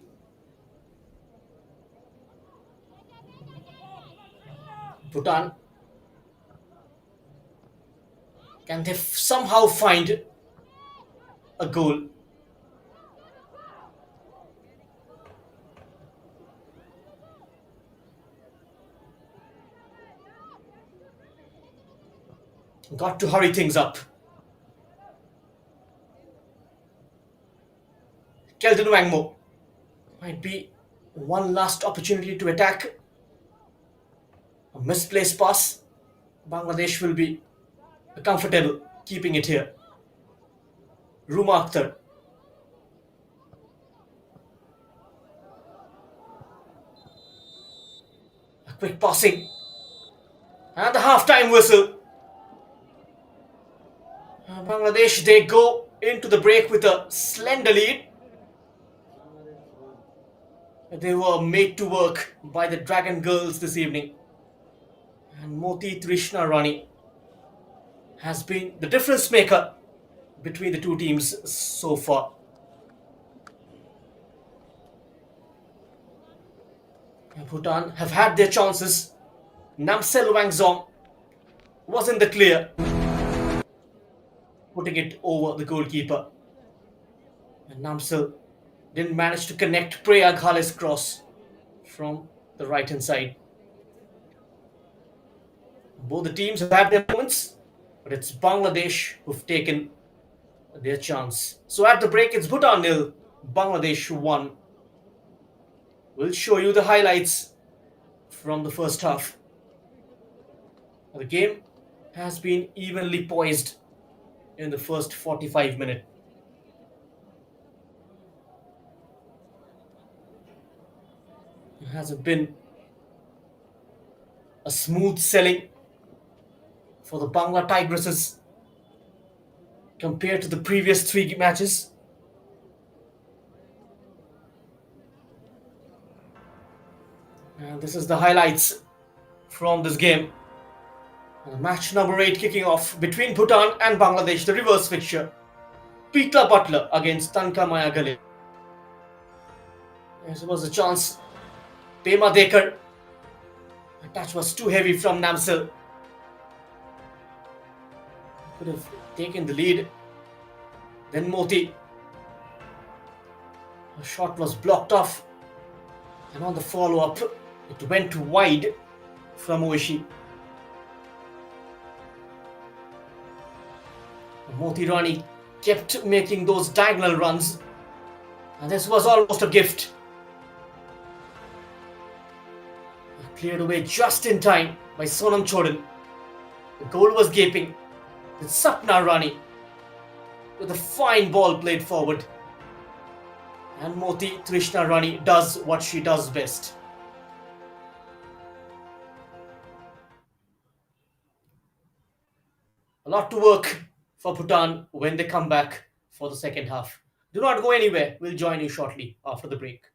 Bhutan, can they somehow find a goal? Got to hurry things up. Kelton Wangmo might be one last opportunity to attack. A misplaced pass. Bangladesh will be comfortable keeping it here. Ruma Akhtar. A quick passing. And the half-time whistle. Bangladesh, they go into the break with a slender lead. They were made to work by the Dragon Girls this evening. And Moti Trishna Rani has been the difference maker between the two teams so far. Bhutan have had their chances. Namsel Wangzong was in the clear, putting it over the goalkeeper. And Namsel didn't manage to connect Preya Ghale's cross from the right hand side. Both the teams have had their moments, but it's Bangladesh who've taken their chance. So at the break, it's Bhutan nil, Bangladesh 1. We'll show you the highlights from the first half. The game has been evenly poised in the first 45 minutes. It hasn't been a smooth sailing for the Bangla Tigresses compared to the previous three matches. And this is the highlights from this game. Match number 8 kicking off between Bhutan and Bangladesh, the reverse fixture. Peter Butler against Tanka Maya Gale. This was a chance. Pema Dekar. The touch was too heavy from Namsel. Could have taken the lead. Then Moti. The shot was blocked off. And on the follow-up, it went wide from Oishi. Moti Rani kept making those diagonal runs. And this was almost a gift. Cleared away just in time by Sonam Chodan. The goal was gaping. With Sapna Rani with a fine ball played forward. And Moti Trishna Rani does what she does best. A lot to work for Bhutan when they come back for the second half. Do not go anywhere. We'll join you shortly after the break.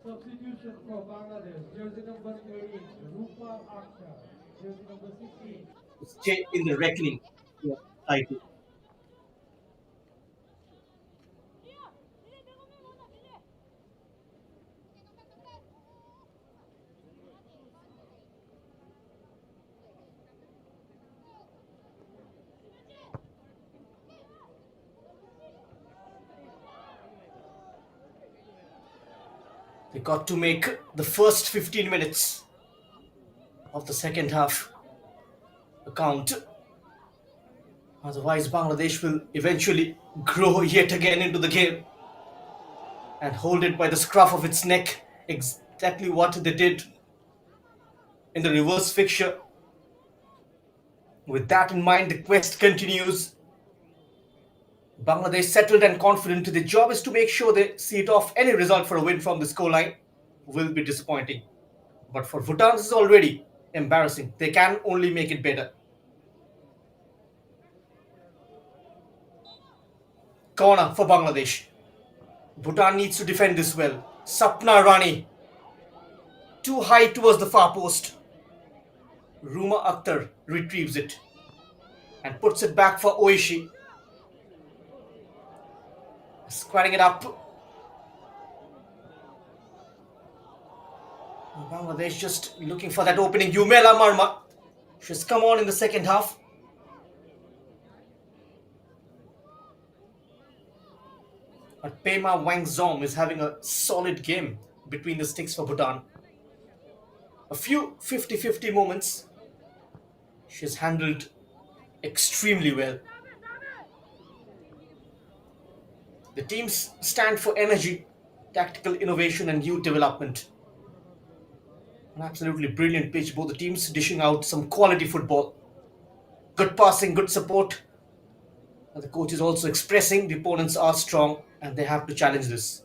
Substitution for Bangladesh. Jersey number 13, Rupa Akhtar. Jersey number 16. Stay in the reckoning. Yeah, title. They got to make the first 15 minutes of the second half count. Otherwise, Bangladesh will eventually grow yet again into the game and hold it by the scruff of its neck. Exactly what they did in the reverse fixture. With that in mind, the quest continues. Bangladesh settled and confident. The job is to make sure they see it off. Any result for a win from the scoreline will be disappointing. But for Bhutan, this is already embarrassing. They can only make it better. Corner for Bangladesh. Bhutan needs to defend this well. Sapna Rani. Too high towards the far post. Ruma Akhtar retrieves it and puts it back for Oishi. Squaring it up. Bangladesh just looking for that opening. Yumela Marma. She's come on in the second half. But Pema Wangzom is having a solid game between the sticks for Bhutan. A few 50-50 moments. She's handled extremely well. The teams stand for energy, tactical innovation, and youth development. An absolutely brilliant pitch. Both the teams dishing out some quality football. Good passing, good support. And the coach is also expressing the opponents are strong and they have to challenge this.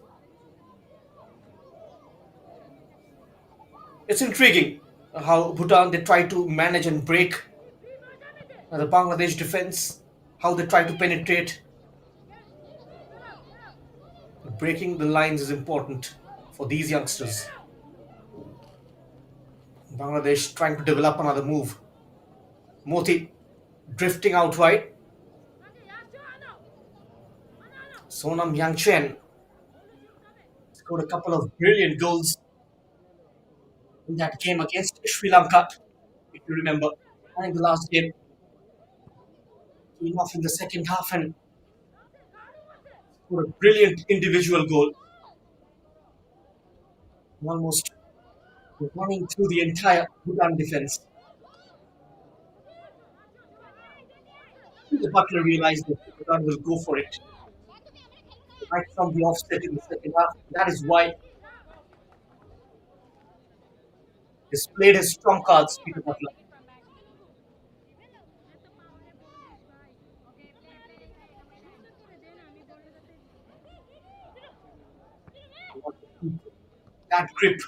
It's intriguing how Bhutan they try to manage and break the Bangladesh defense, how they try to penetrate. Breaking the lines is important for these youngsters. Bangladesh trying to develop another move. Moti drifting outright. Sonam Yangchen scored a couple of brilliant goals in that game against Sri Lanka, if you remember. I think the last game came off in the second half and scored a brilliant individual goal. Almost running through the entire Bhutan defense. The Butler realized that Bhutan will go for it right from the offset in the second half. That is why displayed his strong cards, Peter Butler. He wants to keep that grip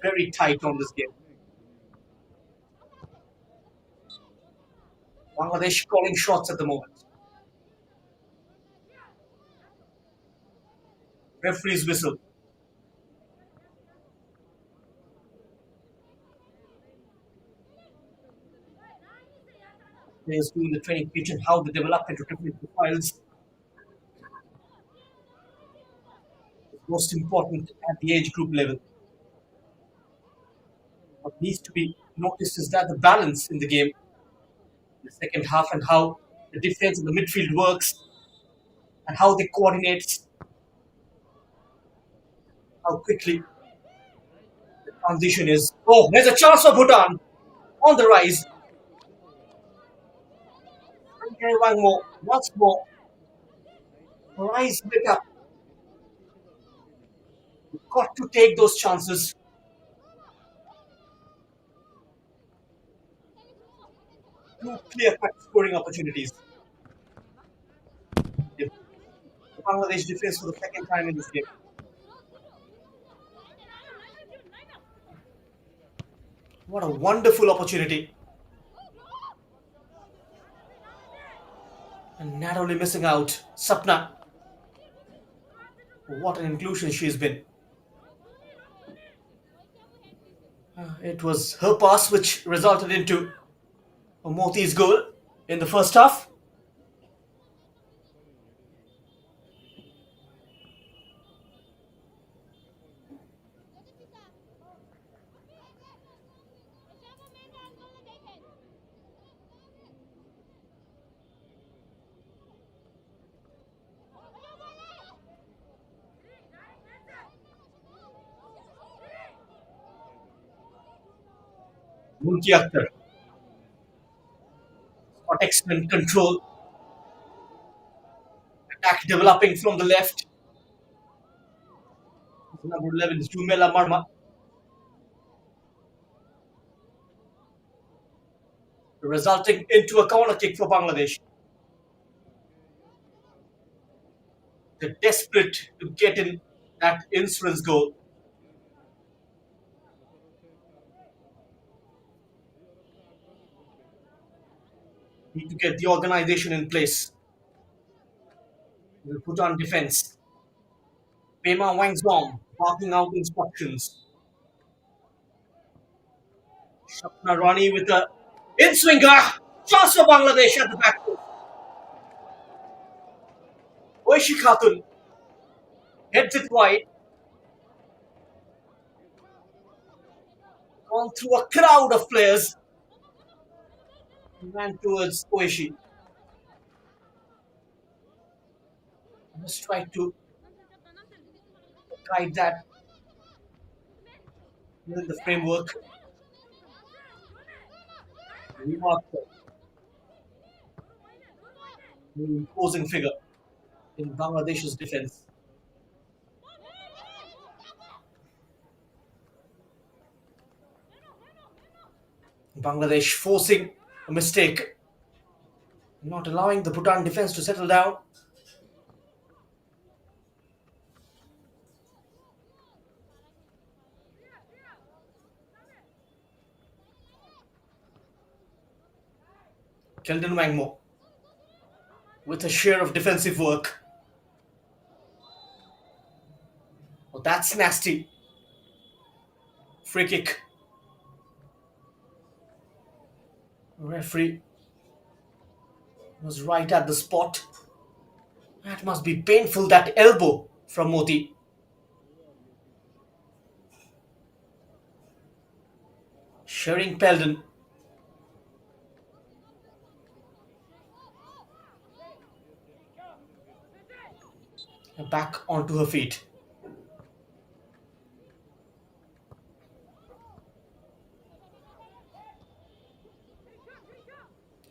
very tight on this game. Bangladesh calling shots at the moment. Referee's whistle. Players doing the training pitch and how they develop into different profiles is most important at the age group level. What needs to be noticed is that the balance in the game, in the second half, and how the defense and the midfield works, and how they coordinate, how quickly the transition is. Oh, there's a chance for Bhutan on the rise. Okay, one more, once more. Rise lit up. You've got to take those chances. Two clear-cut scoring opportunities. The Bangladesh defense for the second time in this game. What a wonderful opportunity. And narrowly missing out. Sapna. What an inclusion she's been. It was her pass which resulted into Moti's goal in the first half. Mulki Akhtar got excellent control, attack developing from the left. Number 11 is Jumela Marma, resulting into a corner kick for Bangladesh. They're desperate to get in that insurance goal. Need to get the organization in place. We'll put on defense. Pema Wangzong barking out instructions. Shapna Rani with a in-swinger. Chance for Bangladesh at the back. Oishi Khatun heads it wide. Gone through a crowd of players. Ran towards Oishi. Just tried to guide that within the framework. Remarked the imposing figure in Bangladesh's defense. Bangladesh forcing a mistake, not allowing the Bhutan defense to settle down. Keldon Wangmo with a share of defensive work. Oh, that's nasty. Free kick. Referee was right at the spot. That must be painful, that elbow from Moti. Sharing Peldon. Back onto her feet.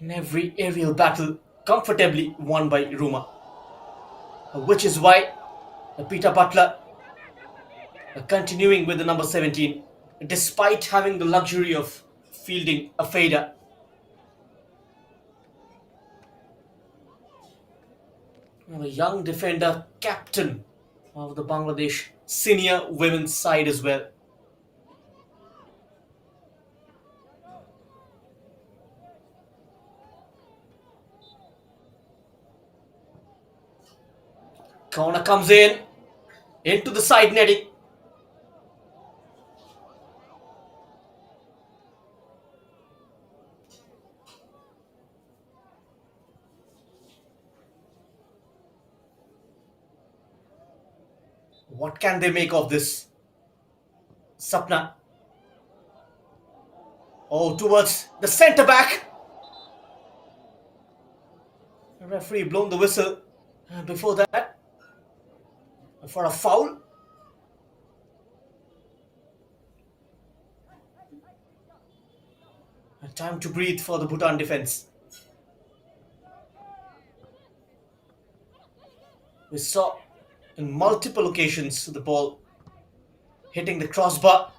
In every aerial battle, comfortably won by Ruma. Which is why Peter Butler continuing with the number 17, despite having the luxury of fielding a fader. A young defender, captain of the Bangladesh senior women's side as well. Corner comes in into the side netting. What can they make of this? Sapna. Oh, towards the centre back. The referee blown the whistle. Before that, for a foul. Time to breathe for the Bhutan defense. We saw in multiple occasions the ball hitting the crossbar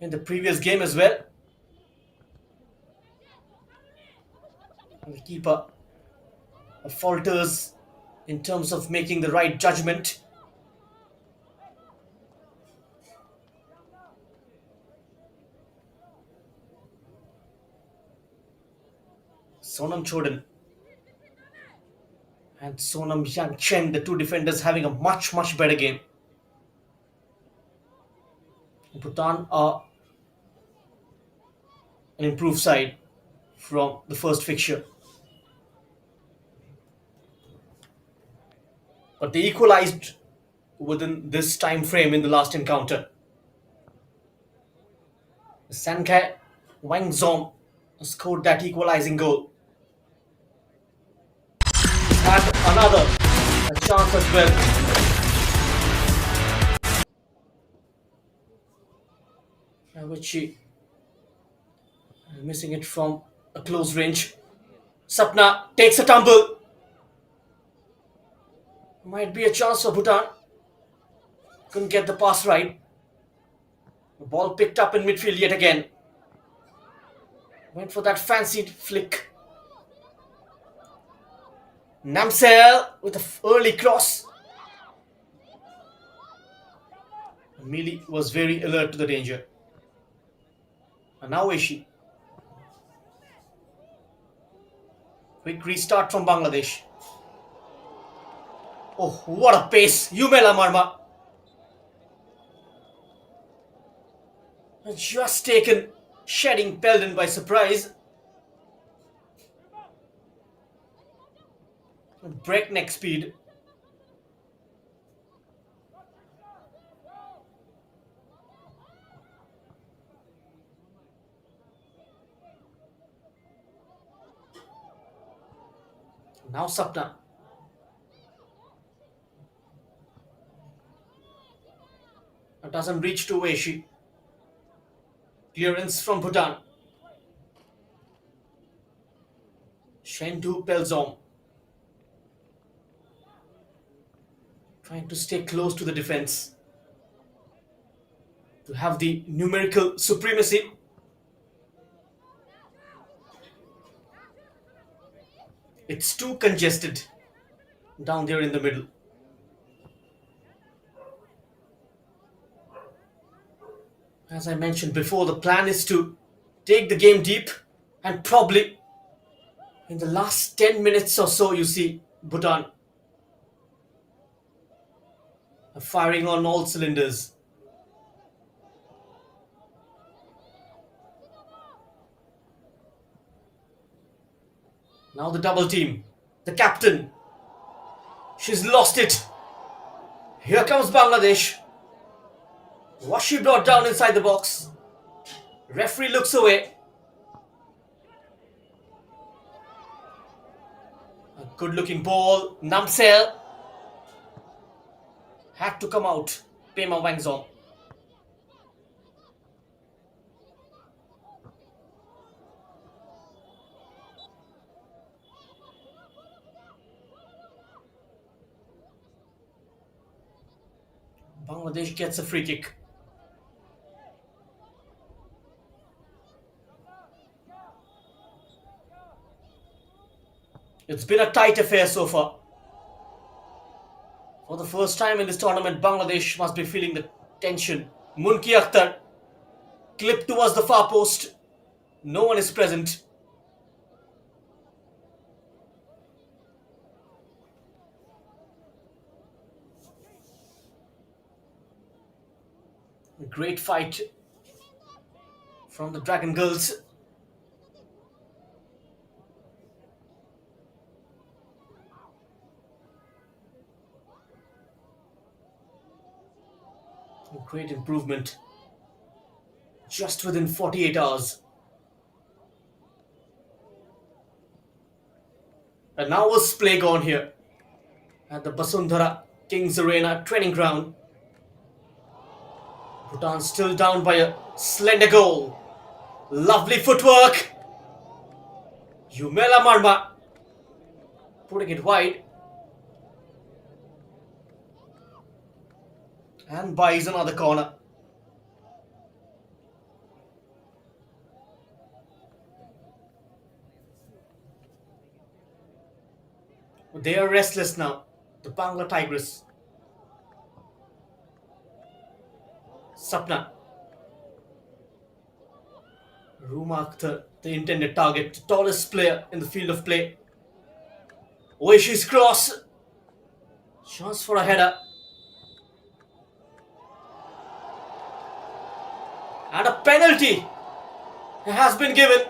in the previous game as well. And the keeper falters in terms of making the right judgment. Sonam Chodan and Sonam Yangchen, the two defenders having a much better game. Bhutan are an improved side from the first fixture, but they equalized within this time frame in the last encounter. Sankai Wangzom scored that equalizing goal. Had another a chance as well. Which she missing it from a close range. Sapna takes a tumble. Might be a chance for Bhutan. Couldn't get the pass right. The ball picked up in midfield yet again. Went for that fancied flick. Namsel with an early cross. Mealy was very alert to the danger. And now Aishi. Quick restart from Bangladesh. Oh, what a pace! Yumela Marma. Just taken shedding Peldon by surprise. Breakneck speed. Now Sapna. It doesn't reach to Aishi. Clearance from Bhutan. Shendu Pelzom. Trying to stay close to the defense. To have the numerical supremacy. It's too congested down there in the middle. As I mentioned before, the plan is to take the game deep and probably in the last 10 minutes or so, you see Bhutan firing on all cylinders. Now the double team. The captain. She's lost it. Here comes Bangladesh. Was she brought down inside the box? Referee looks away. A good looking ball. Namsel had to come out. Pema Wangzong. Bangladesh gets a free kick. It's been a tight affair so far. For the first time in this tournament, Bangladesh must be feeling the tension. Munki Akhtar clipped towards the far post. No one is present. A great fight from the Dragon Girls. A great improvement just within 48 hours. And now was play on here at the Basundhara Kings Arena training ground. Bhutan still down by a slender goal. Lovely footwork. Yumela Marma putting it wide. And buys another corner. They are restless now, the Bangla Tigers. Sapna. Ruma Akhtar, the intended target, the tallest player in the field of play. Oishi's cross. Chance for a header. And a penalty has been given.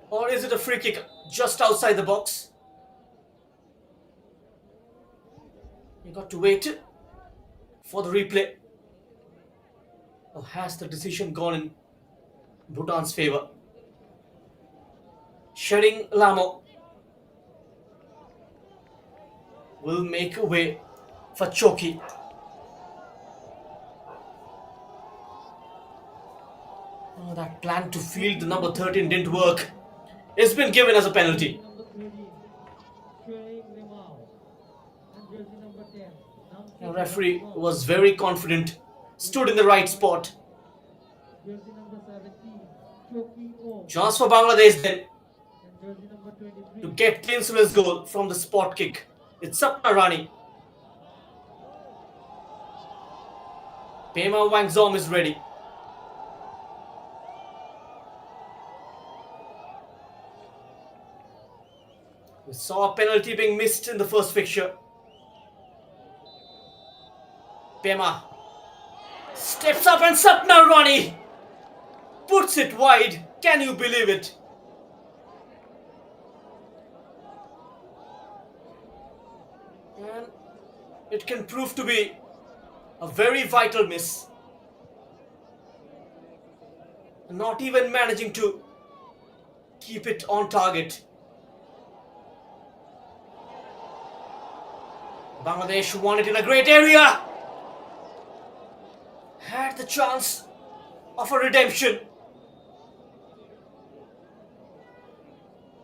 Or is it a free kick just outside the box? You got to wait for the replay. Or has the decision gone in Bhutan's favor? Shedding Lamo will make a way for Choki. Oh, that plan to field the number 13 didn't work. It's been given as a penalty. The referee was very confident, stood in the right spot. Chance for Bangladesh then to get the insurance goal from the spot kick. It's Sapna Rani. Pema Wangzom is ready. We saw a penalty being missed in the first fixture. Pema steps up and Sapna Rani puts it wide. Can you believe it? And it can prove to be a very vital miss. Not even managing to keep it on target. Bangladesh won it in a great area. Had the chance of a redemption.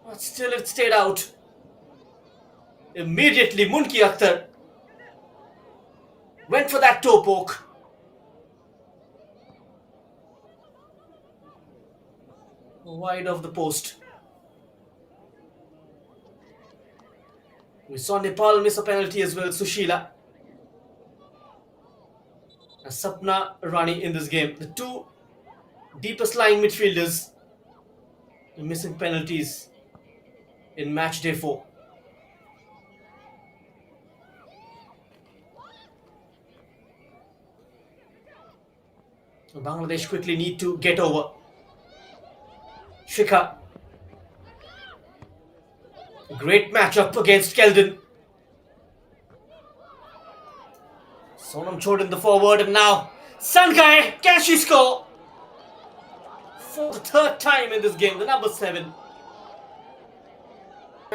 But still it stayed out. Immediately Munki Akhtar went for that toe poke. Wide of the post. We saw Nepal miss a penalty as well, Sushila. And Sapna Rani in this game. The two deepest lying midfielders missing penalties in match day 4. So Bangladesh quickly need to get over. Shikha. Great matchup against Keldon. Sonam Chodin the forward, and now Sankai, can she score? For the third time in this game, the number 7.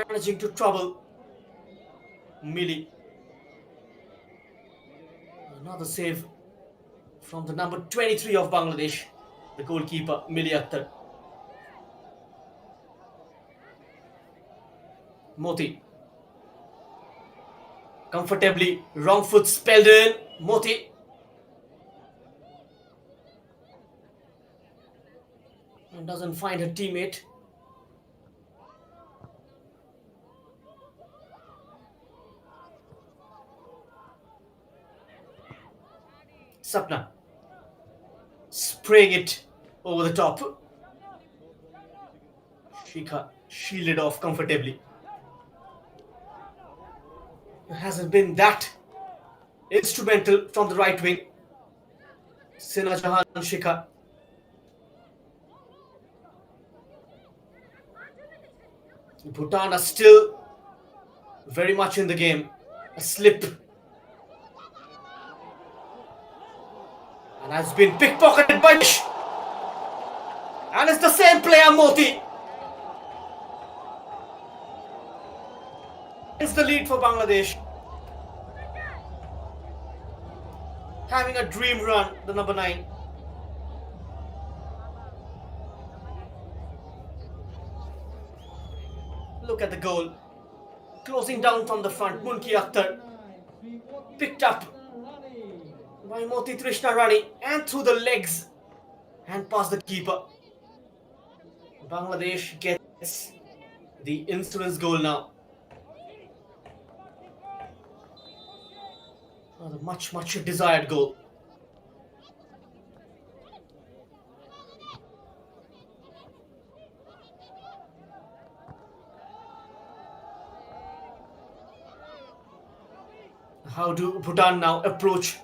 Managing to trouble Mili. Another save from the number 23 of Bangladesh, the goalkeeper Mili Akhtar. Moti. Comfortably, wrong foot spelled in. Moti. And doesn't find her teammate. Sapna. Spraying it over the top. Shikha shielded off comfortably. Hasn't been that instrumental from the right wing. Sina Jahan Shikha. Bhutan are still very much in the game. A slip. And has been pickpocketed by Dish. And it's the same player, Moti. It's the lead for Bangladesh. Having a dream run, the number 9. Look at the goal. Closing down from the front, Munki Akhtar. Picked up by Moti Trishna Rani and through the legs and past the keeper. Bangladesh gets the insurance goal now. A much desired goal. How do Bhutan now approach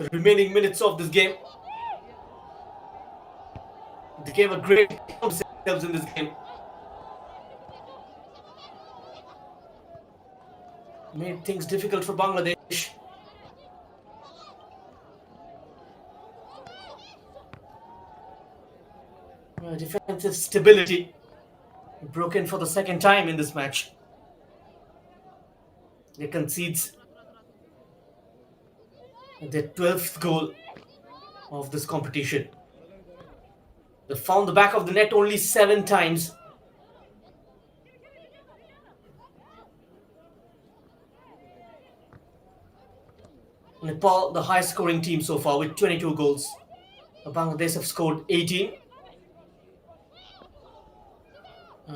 the remaining minutes of this game. They gave a great account of themselves in this game. Made things difficult for Bangladesh. Defensive stability broken for the second time in this match. They concedes their 12th goal of this competition. They found the back of the net only 7 times. Nepal, the highest scoring team so far with 22 goals. Bangladesh have scored 18.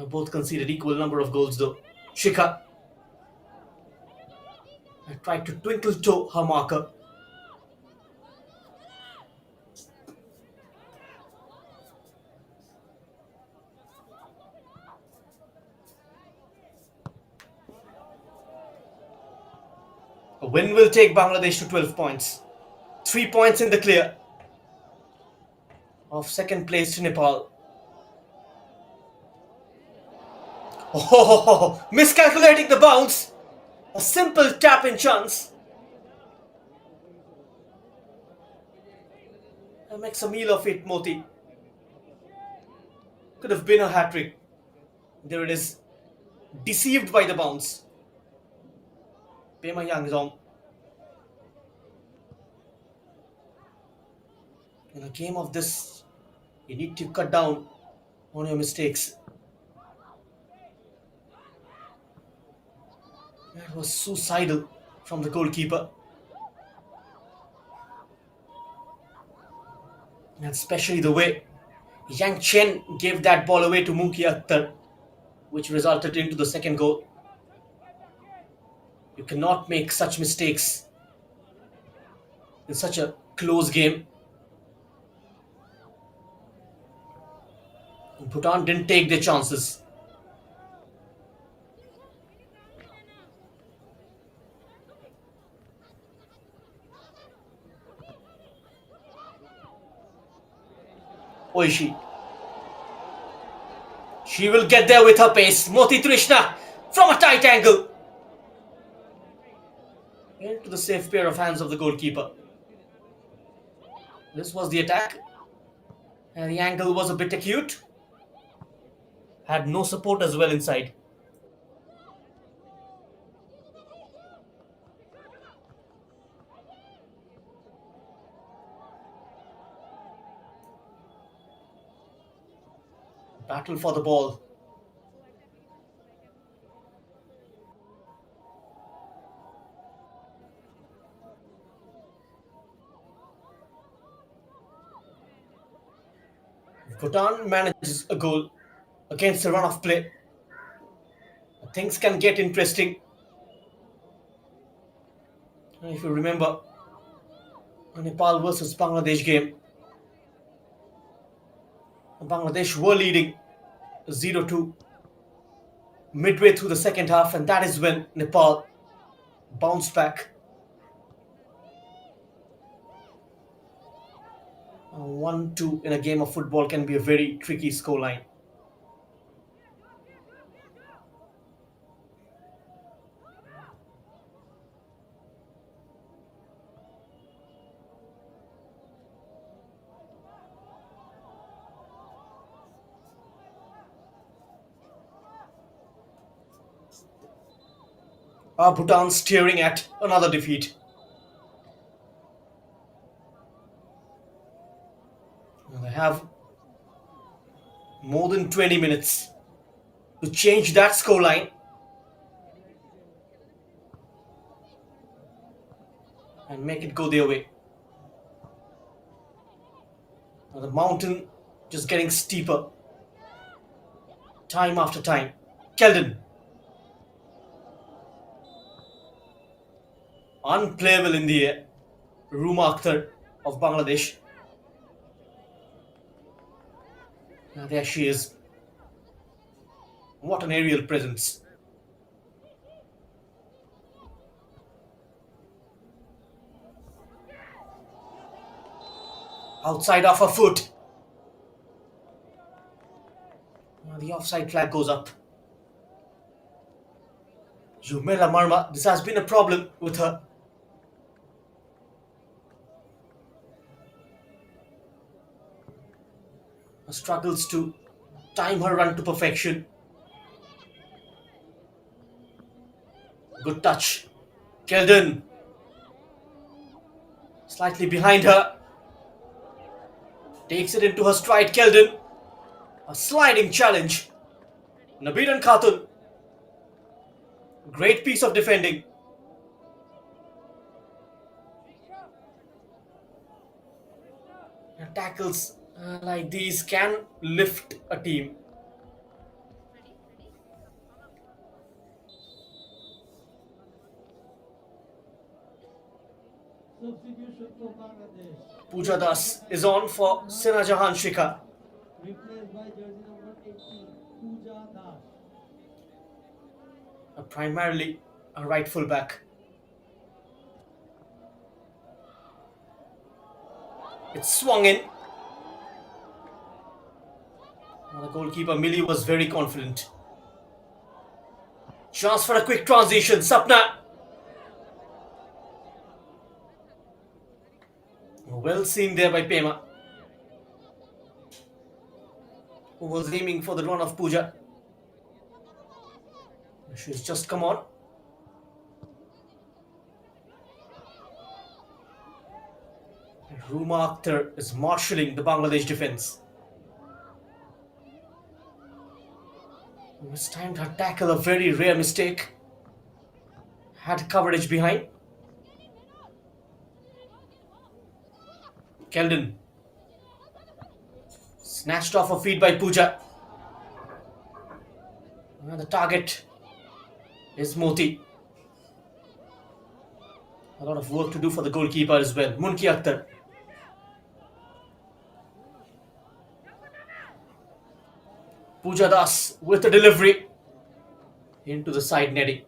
Both conceded equal number of goals though. Shikha tried to twinkle toe her marker. A win will take Bangladesh to 12 points. 3 points in the clear of second place to Nepal. Oh, miscalculating the bounce. A simple tap in chance. And makes a meal of it, Moti. Could have been a hat-trick. There it is. Deceived by the bounce. Pema Yangzong. In a game of this, you need to cut down on your mistakes. That was suicidal from the goalkeeper. And especially the way Yang Chen gave that ball away to Munki Akhtar, which resulted into the second goal. You cannot make such mistakes in such a close game. And Bhutan didn't take their chances. Oishi. She will get there with her pace. Moti Trishna from a tight angle. Into the safe pair of hands of the goalkeeper. This was the attack. And the angle was a bit acute. Had no support as well inside. Battle for the ball. If Bhutan manages a goal against a run of play, things can get interesting. And if you remember, the Nepal versus Bangladesh game, Bangladesh were leading 0-2 midway through the second half, and that is when Nepal bounced back. 1-2 in a game of football can be a very tricky scoreline. Bhutan staring at another defeat. They have more than 20 minutes to change that scoreline and make it go their way. Now the mountain just getting steeper time after time. Keldon. Unplayable in the air. Ruma Akhtar of Bangladesh. Now there she is. What an aerial presence. Outside of her foot. The offside flag goes up. Jumela Marma, this has been a problem with her. Struggles to time her run to perfection. Good touch. Keldon. Slightly behind her. Takes it into her stride, Keldon. A sliding challenge. Nabiran Khatun. Great piece of defending. And tackles like these can lift a team. Substitution for Bangladesh. Pooja Das is on for Sina Jahan Shikha. Replaced by jersey number 18, Pooja Das. Primarily a right full back. It's swung in. The goalkeeper Millie was very confident. Chance for a quick transition. Sapna. Well seen there by Pema, who was aiming for the run of Pooja. She's just come on. Ruma Akhtar is marshalling the Bangladesh defense. Mistimed her tackle, a very rare mistake. Had coverage behind. Keldon. Snatched off her feet by Pooja. And the target is Moti. A lot of work to do for the goalkeeper as well. Munki Akhtar. Pooja Das with the delivery into the side netting.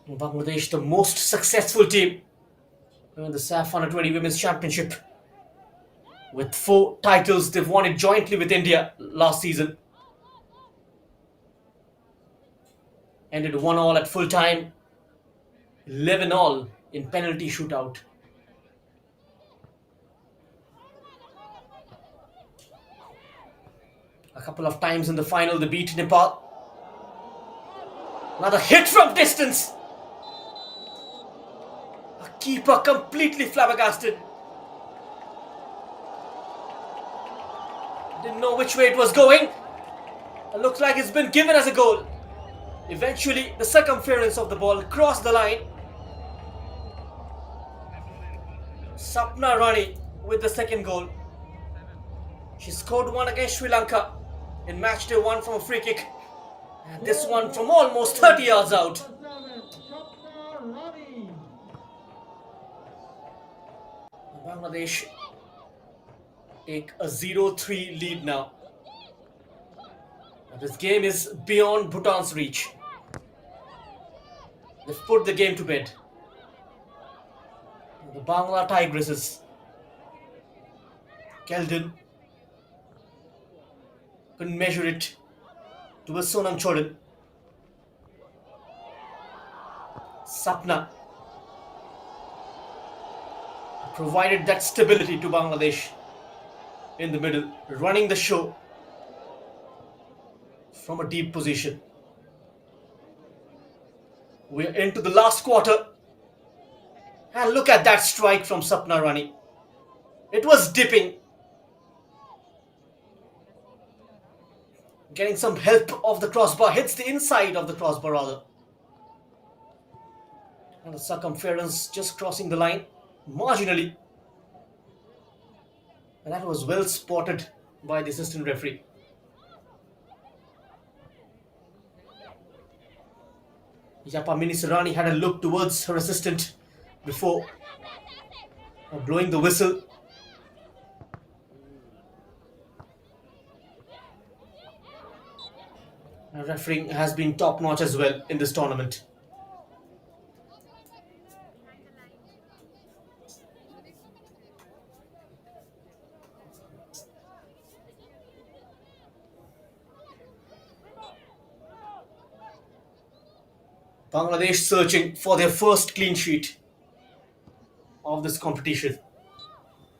Bangladesh, the most successful team in the Saff Under-20 Women's Championship. With 4 titles, they've won it jointly with India last season. Ended 1-1 at full time, 11-11 in penalty shootout. A couple of times in the final, they beat Nepal. Another hit from distance. A keeper completely flabbergasted. Didn't know which way it was going. It looks like it's been given as a goal. Eventually, the circumference of the ball crossed the line. Sapna Rani with the second goal. She scored one against Sri Lanka in match day 1 from a free kick. And this one from almost 30 yards out. Bangladesh take a 0-3 lead now. This game is beyond Bhutan's reach. They've put the game to bed. The Bangla Tigresses. Keldon couldn't measure it to a Sonam Chodan. Sapna provided that stability to Bangladesh in the middle, running the show from a deep position. We're into the last quarter. And look at that strike from Sapna Rani. It was dipping. Getting some help of the crossbar. Hits the inside of the crossbar rather. And the circumference just crossing the line marginally. And that was well spotted by the assistant referee. Yapamini Sarani had a look towards her assistant before blowing the whistle. Refereeing has been top notch as well in this tournament. Bangladesh searching for their first clean sheet of this competition.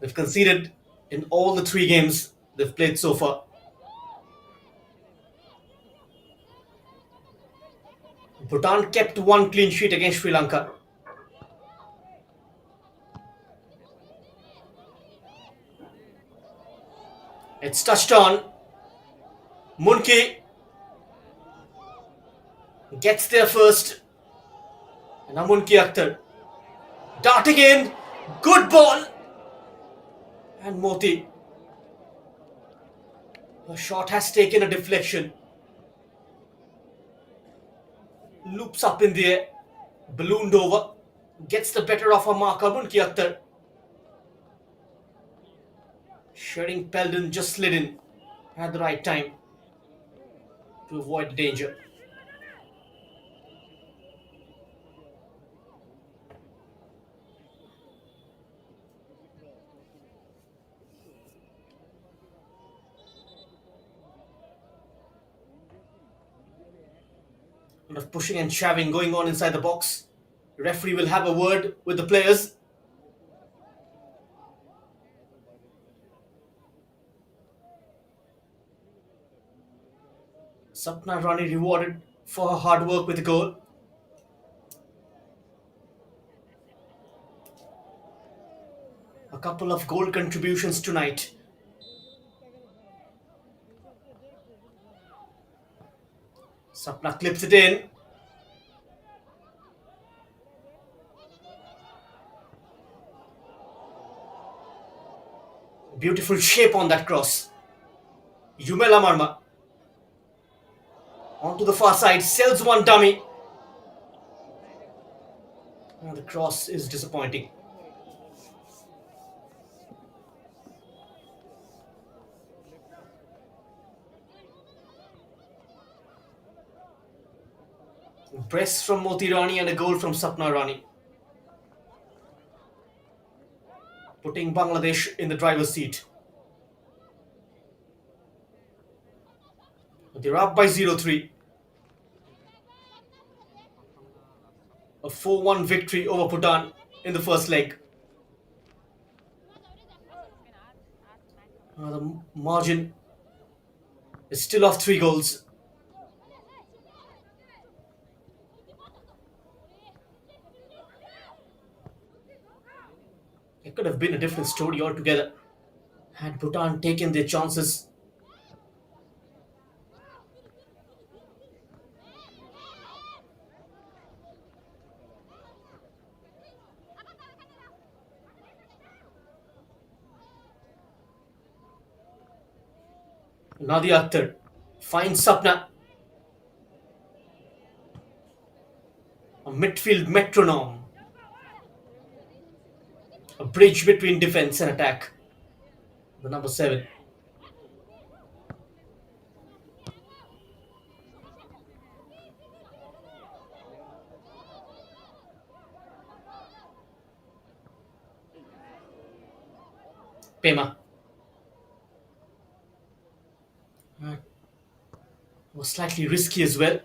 They've conceded in all the three games they've played so far. Bhutan kept one clean sheet against Sri Lanka. It's touched on. Munki gets there first. And now Munki Akhtar darting in. Good ball. And Moti. The shot has taken a deflection. Loops up in the air. Ballooned over. Gets the better of a marker. Munki Akhtar. Shedding Peldon just slid in at the right time to avoid danger. A lot of pushing and shoving going on inside the box. The referee will have a word with the players. Sapna Rani rewarded for her hard work with a goal. A couple of goal contributions tonight. Sapna clips it in. Beautiful shape on that cross. Yumela Marma. Onto the far side. Sells one dummy. The cross is disappointing. Press from Moti Rani and a goal from Sapna Rani. Putting Bangladesh in the driver's seat. They're up by 0-3. A 4-1 victory over Bhutan in the first leg. The margin is still of 3 goals. It could have been a different story altogether had Bhutan taken their chances. Nadia Akhtar finds Sapna. A midfield metronome. A bridge between defense and attack. The number 7. Pema. Was slightly risky as well.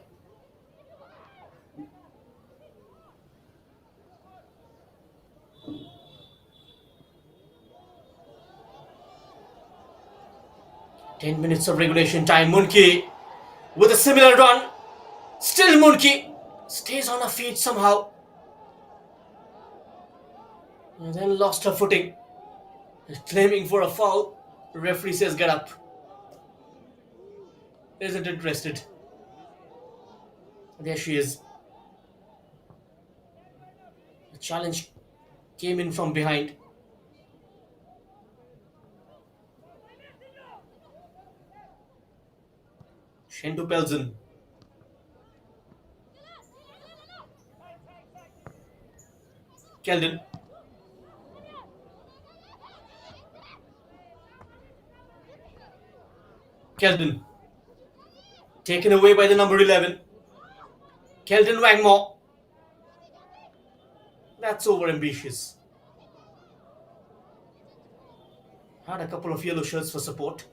"10 minutes of regulation time. Munki with a similar run. Still Munki stays on her feet somehow. And then lost her footing. Claiming for a foul. The referee says get up. Isn't interested. There she is. The challenge came in from behind. Shendu Pelzen. Keldon. Keldon. Taken away by the number 11. Keldon Wangmo. That's over ambitious. Had a couple of yellow shirts for support.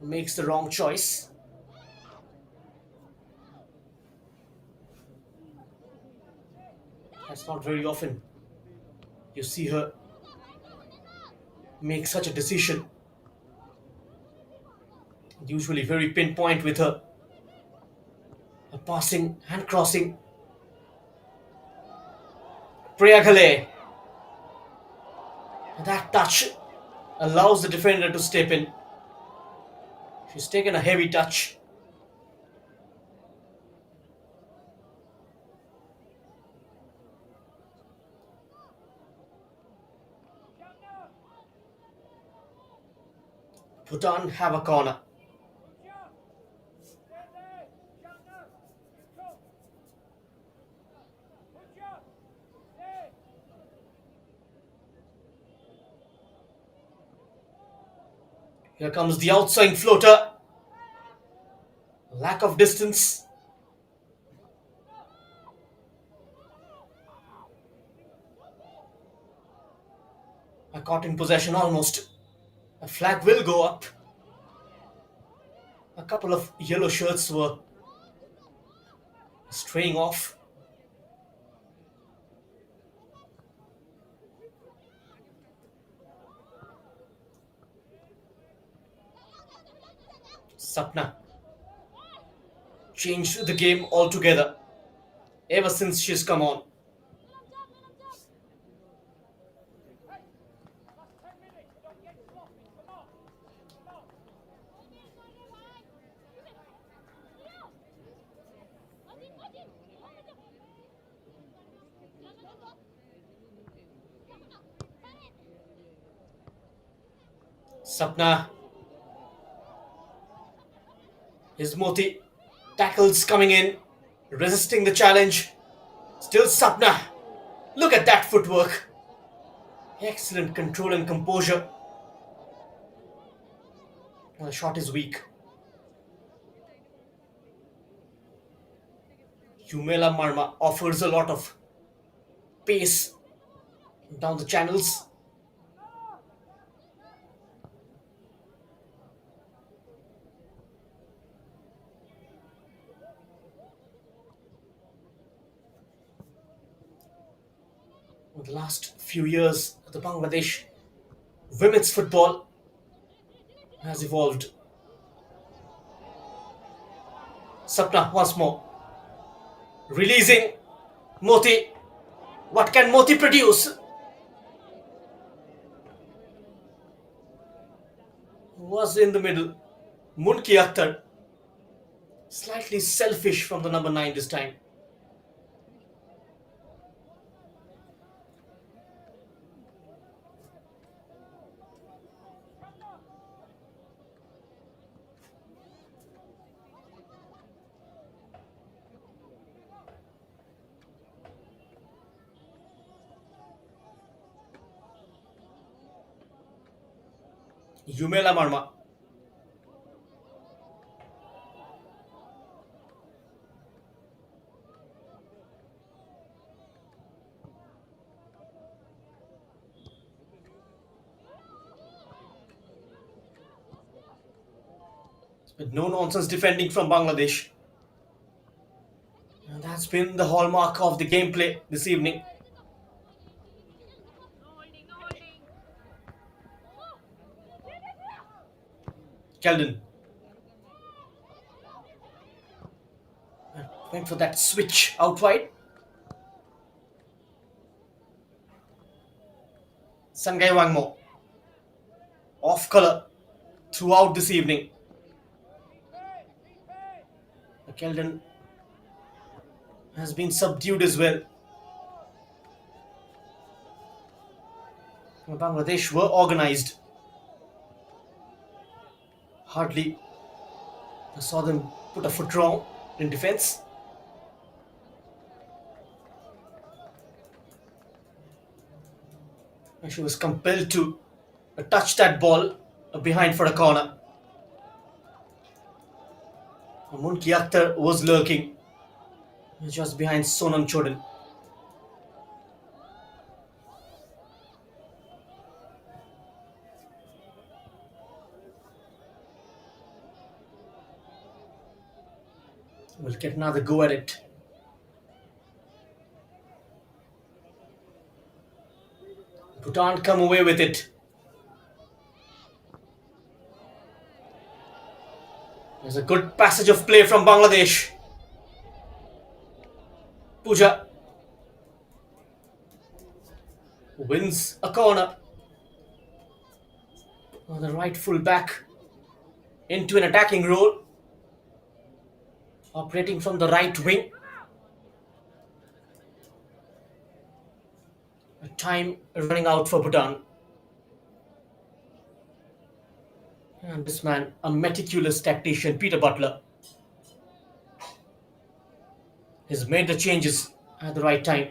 Makes the wrong choice. That's not very often you see her make such a decision. Usually very pinpoint with her passing and crossing. Priyagale. That touch allows the defender to step in. She's taken a heavy touch. Bhutan have a corner. Here comes the outside floater. Lack of distance. I caught in possession almost. A flag will go up. A couple of yellow shirts were straying off. Sapna changed the game altogether ever since she's come on. Sapna. Ismoti tackles coming in, resisting the challenge. Still Sapna. Look at that footwork. Excellent control and composure. The shot is weak. Yumela Marma offers a lot of pace down the channels. In the last few years, the Bangladesh women's football has evolved. Sapna once more. Releasing Moti. What can Moti produce? Was in the middle. Munki Akhtar. Slightly selfish from the number 9 this time. Yumela Marma. But no nonsense defending from Bangladesh. And that's been the hallmark of the gameplay this evening. Keldon went for that switch out wide. Sangai Wangmo off colour throughout this evening. Keldon has been subdued as well. Bangladesh were organised. Hardly I saw them put a foot wrong in defence. And she was compelled to touch that ball behind for a corner. Munki Akhtar was lurking just behind Sonam Chodan. We'll get another go at it. Bhutan come away with it. There's a good passage of play from Bangladesh. Puja wins a corner. The right full back into an attacking role, operating from the right wing. Time running out for Bhutan. And this man, a meticulous tactician, Peter Butler, has made the changes at the right time.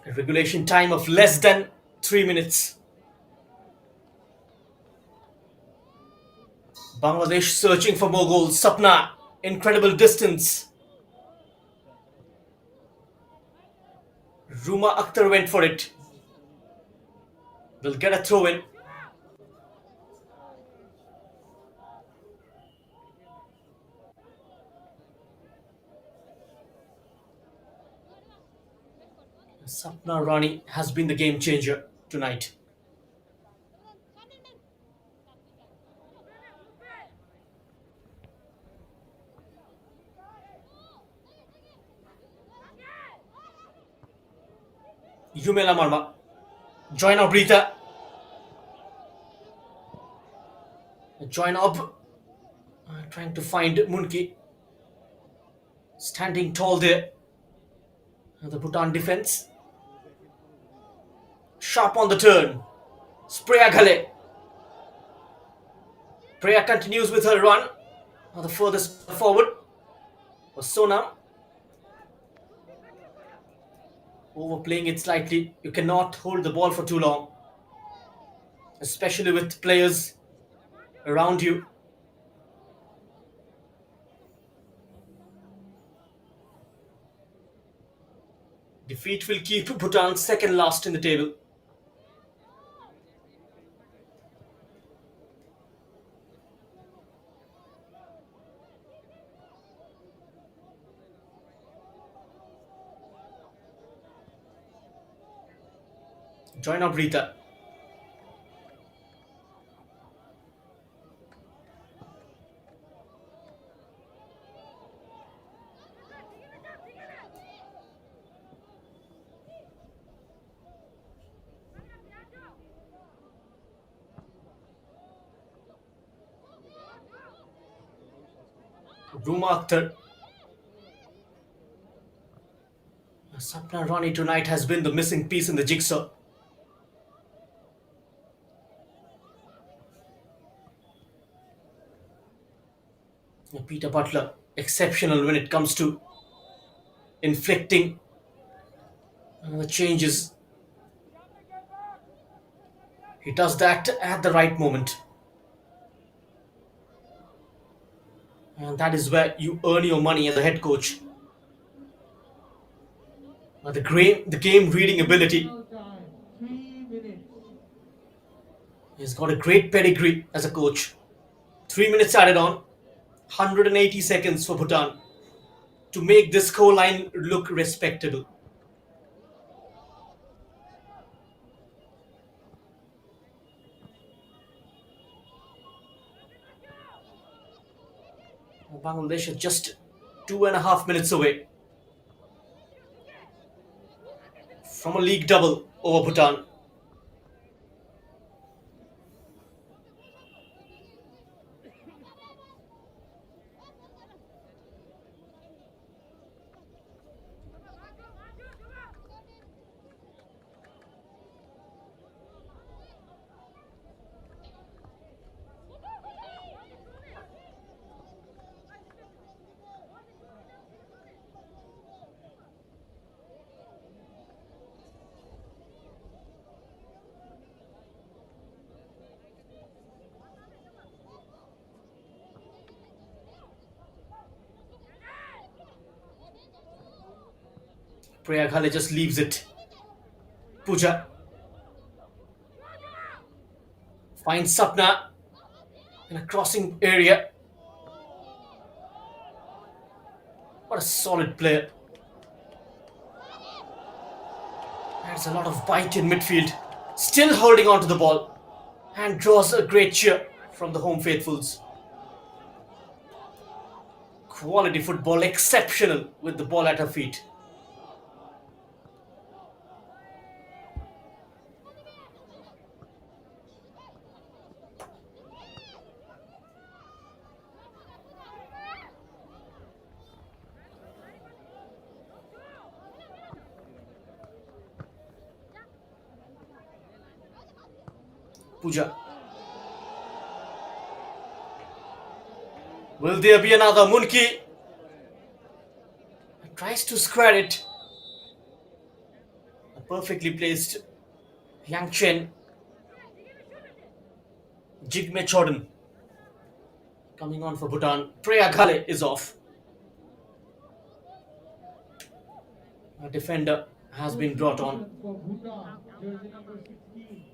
A regulation time of less than 3 minutes. Bangladesh searching for more goals. Sapna, incredible distance. Ruma Akhtar went for it. Will get a throw in. Sapna Rani has been the game changer tonight. Yumela Marma. Join up Rita. Join up. Trying to find Munki. Standing tall there. The Bhutan defense. Sharp on the turn. Spreya Ghale. Priya continues with her run. The furthest forward was Sonam. Overplaying it slightly. You cannot hold the ball for too long, especially with players around you. Defeat will keep Bhutan second last in the table. Join up Rita. Ruma Akhtar. Sapna Rani tonight has been the missing piece in the jigsaw. Peter Butler, exceptional when it comes to inflicting the changes. He does that at the right moment. And that is where you earn your money as a head coach. The game reading ability. He's got a great pedigree as a coach. 3 minutes added on. 180 seconds for Bhutan to make this scoreline look respectable. Bangladesh is just 2.5 minutes away from a league double over Bhutan. Preaghale just leaves it. Puja finds Sapna in a crossing area. What a solid player. There's a lot of bite in midfield. Still holding on to the ball. And draws a great cheer from the home faithfuls. Quality football, exceptional with the ball at her feet. Puja. Will there be another? Munki tries to square it. A perfectly placed Yang Chen. Jigme Chodon coming on for Bhutan. Preaghale is off. A defender has been brought on. For Bhutan, jersey number 16.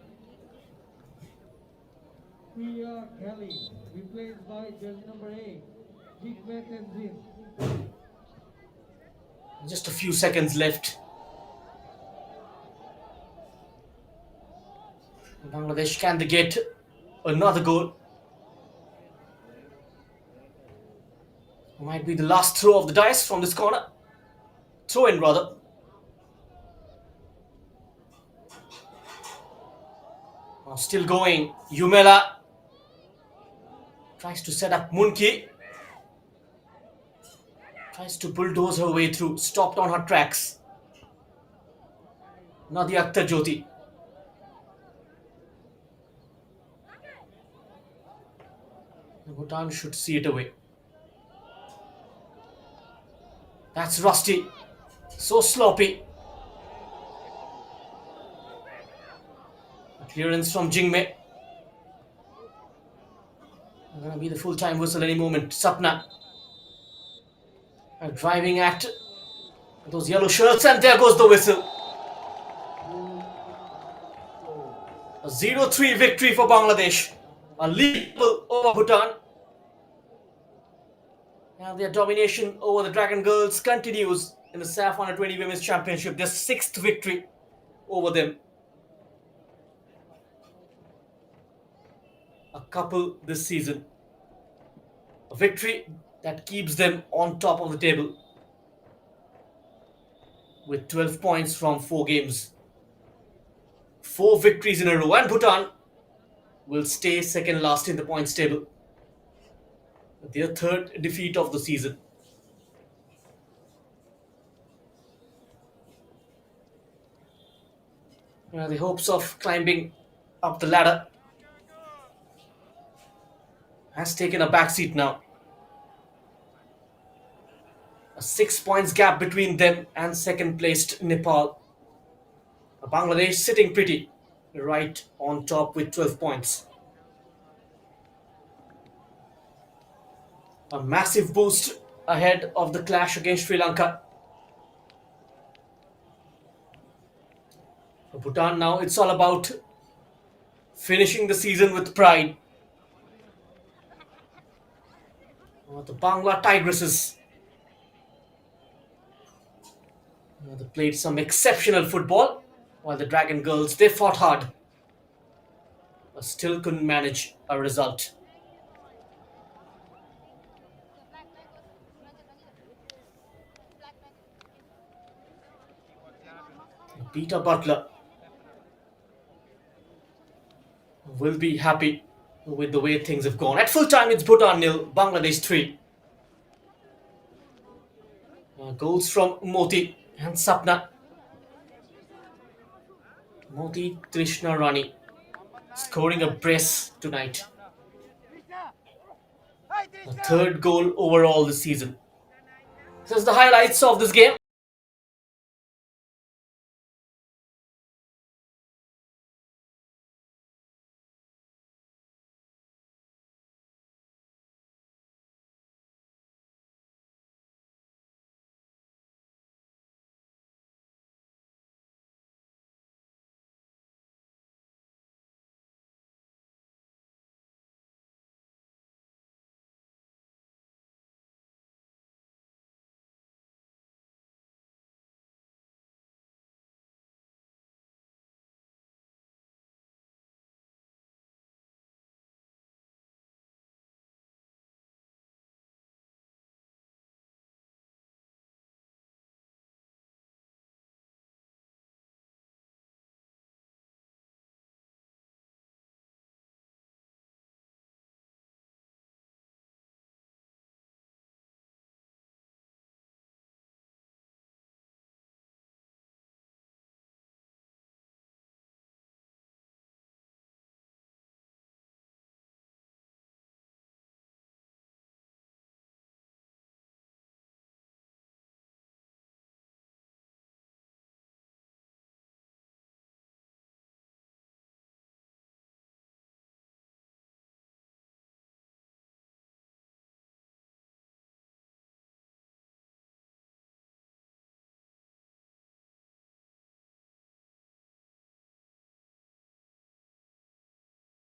Priya Kelly, replaced by jersey number 8, Jigme Tenzin. Just a few seconds left. Bangladesh, can they get another goal? Might be the last throw of the dice from this corner. Throw in, rather. Still going. Yumela tries to set up Munki. Tries to bulldoze her way through. Stopped on her tracks. Nadia Akhtar Jyoti. Bhutan should see it away. That's Rusty. So sloppy. A clearance from Jingme. Gonna be the full-time whistle any moment. Sapna. A driving act. Those yellow shirts, and there goes the whistle. A 0-3 victory for Bangladesh. A lead over Bhutan. And their domination over the Dragon Girls continues in the Saff Under-20 Women's Championship. Their 6th victory over them. A couple this season. A victory that keeps them on top of the table with 12 points from 4 games. 4 victories in a row, and Bhutan will stay second last in the points table. Their 3rd defeat of the season. The hopes of climbing up the ladder has taken a backseat now. A 6 points gap between them and second placed Nepal. Bangladesh sitting pretty right on top with 12 points. A massive boost ahead of the clash against Sri Lanka. For Bhutan now, it's all about finishing the season with pride. The Bangla Tigresses. They played some exceptional football, while the Dragon Girls, they fought hard, but still couldn't manage a result. Peter Butler will be happy with the way things have gone. At full time, it's Bhutan 0, Bangladesh 3. Goals from Moti and Sapna. Moti Trishna Rani scoring a brace tonight. The 3rd goal overall this season. This is the highlights of this game.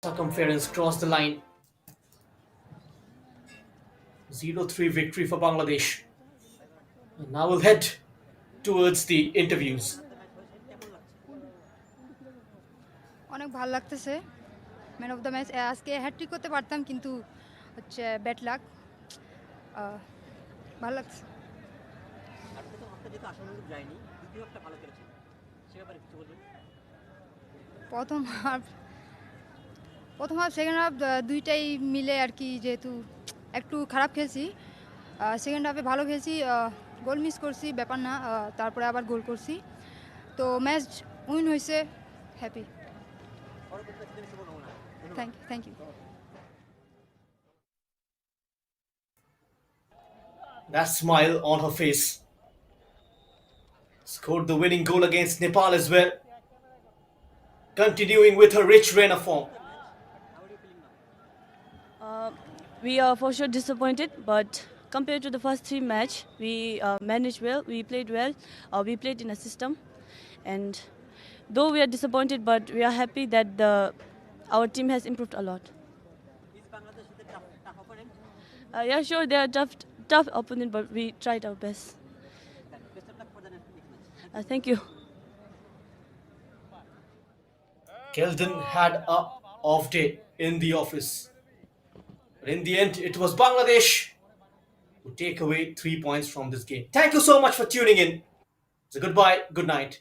circumference crossed the line. 0-3 victory for Bangladesh. And now we'll head towards the interviews. অনেক ভালো লাগতেছে man of the match আজকে hat trick করতে পারতাম কিন্তু হচ্ছে bad luck ভালো লাগছে প্রথম হাফ সেকেন্ড হাফ দুইটাই মিলে আর কি যেহেতু একটু খারাপ খেলছি সেকেন্ড হাফে ভালো খেলছি গোল মিস করছি ব্যাপার না তারপরে আবার গোল করছি তো ম্যাচ উইন হয়েছে happy thank you That smile on her face. Scored the winning goal against Nepal as well. Continuing with her rich reign of form. We are for sure disappointed, but compared to the first three match, we managed well, we played well, we played in a system, and though we are disappointed, but we are happy that our team has improved a lot. Yeah, sure, they are tough opponent, but we tried our best. Thank you. Keldon had a off day in the office. But in the end, it was Bangladesh who take away 3 points from this game. Thank you so much for tuning in. So goodbye, good night.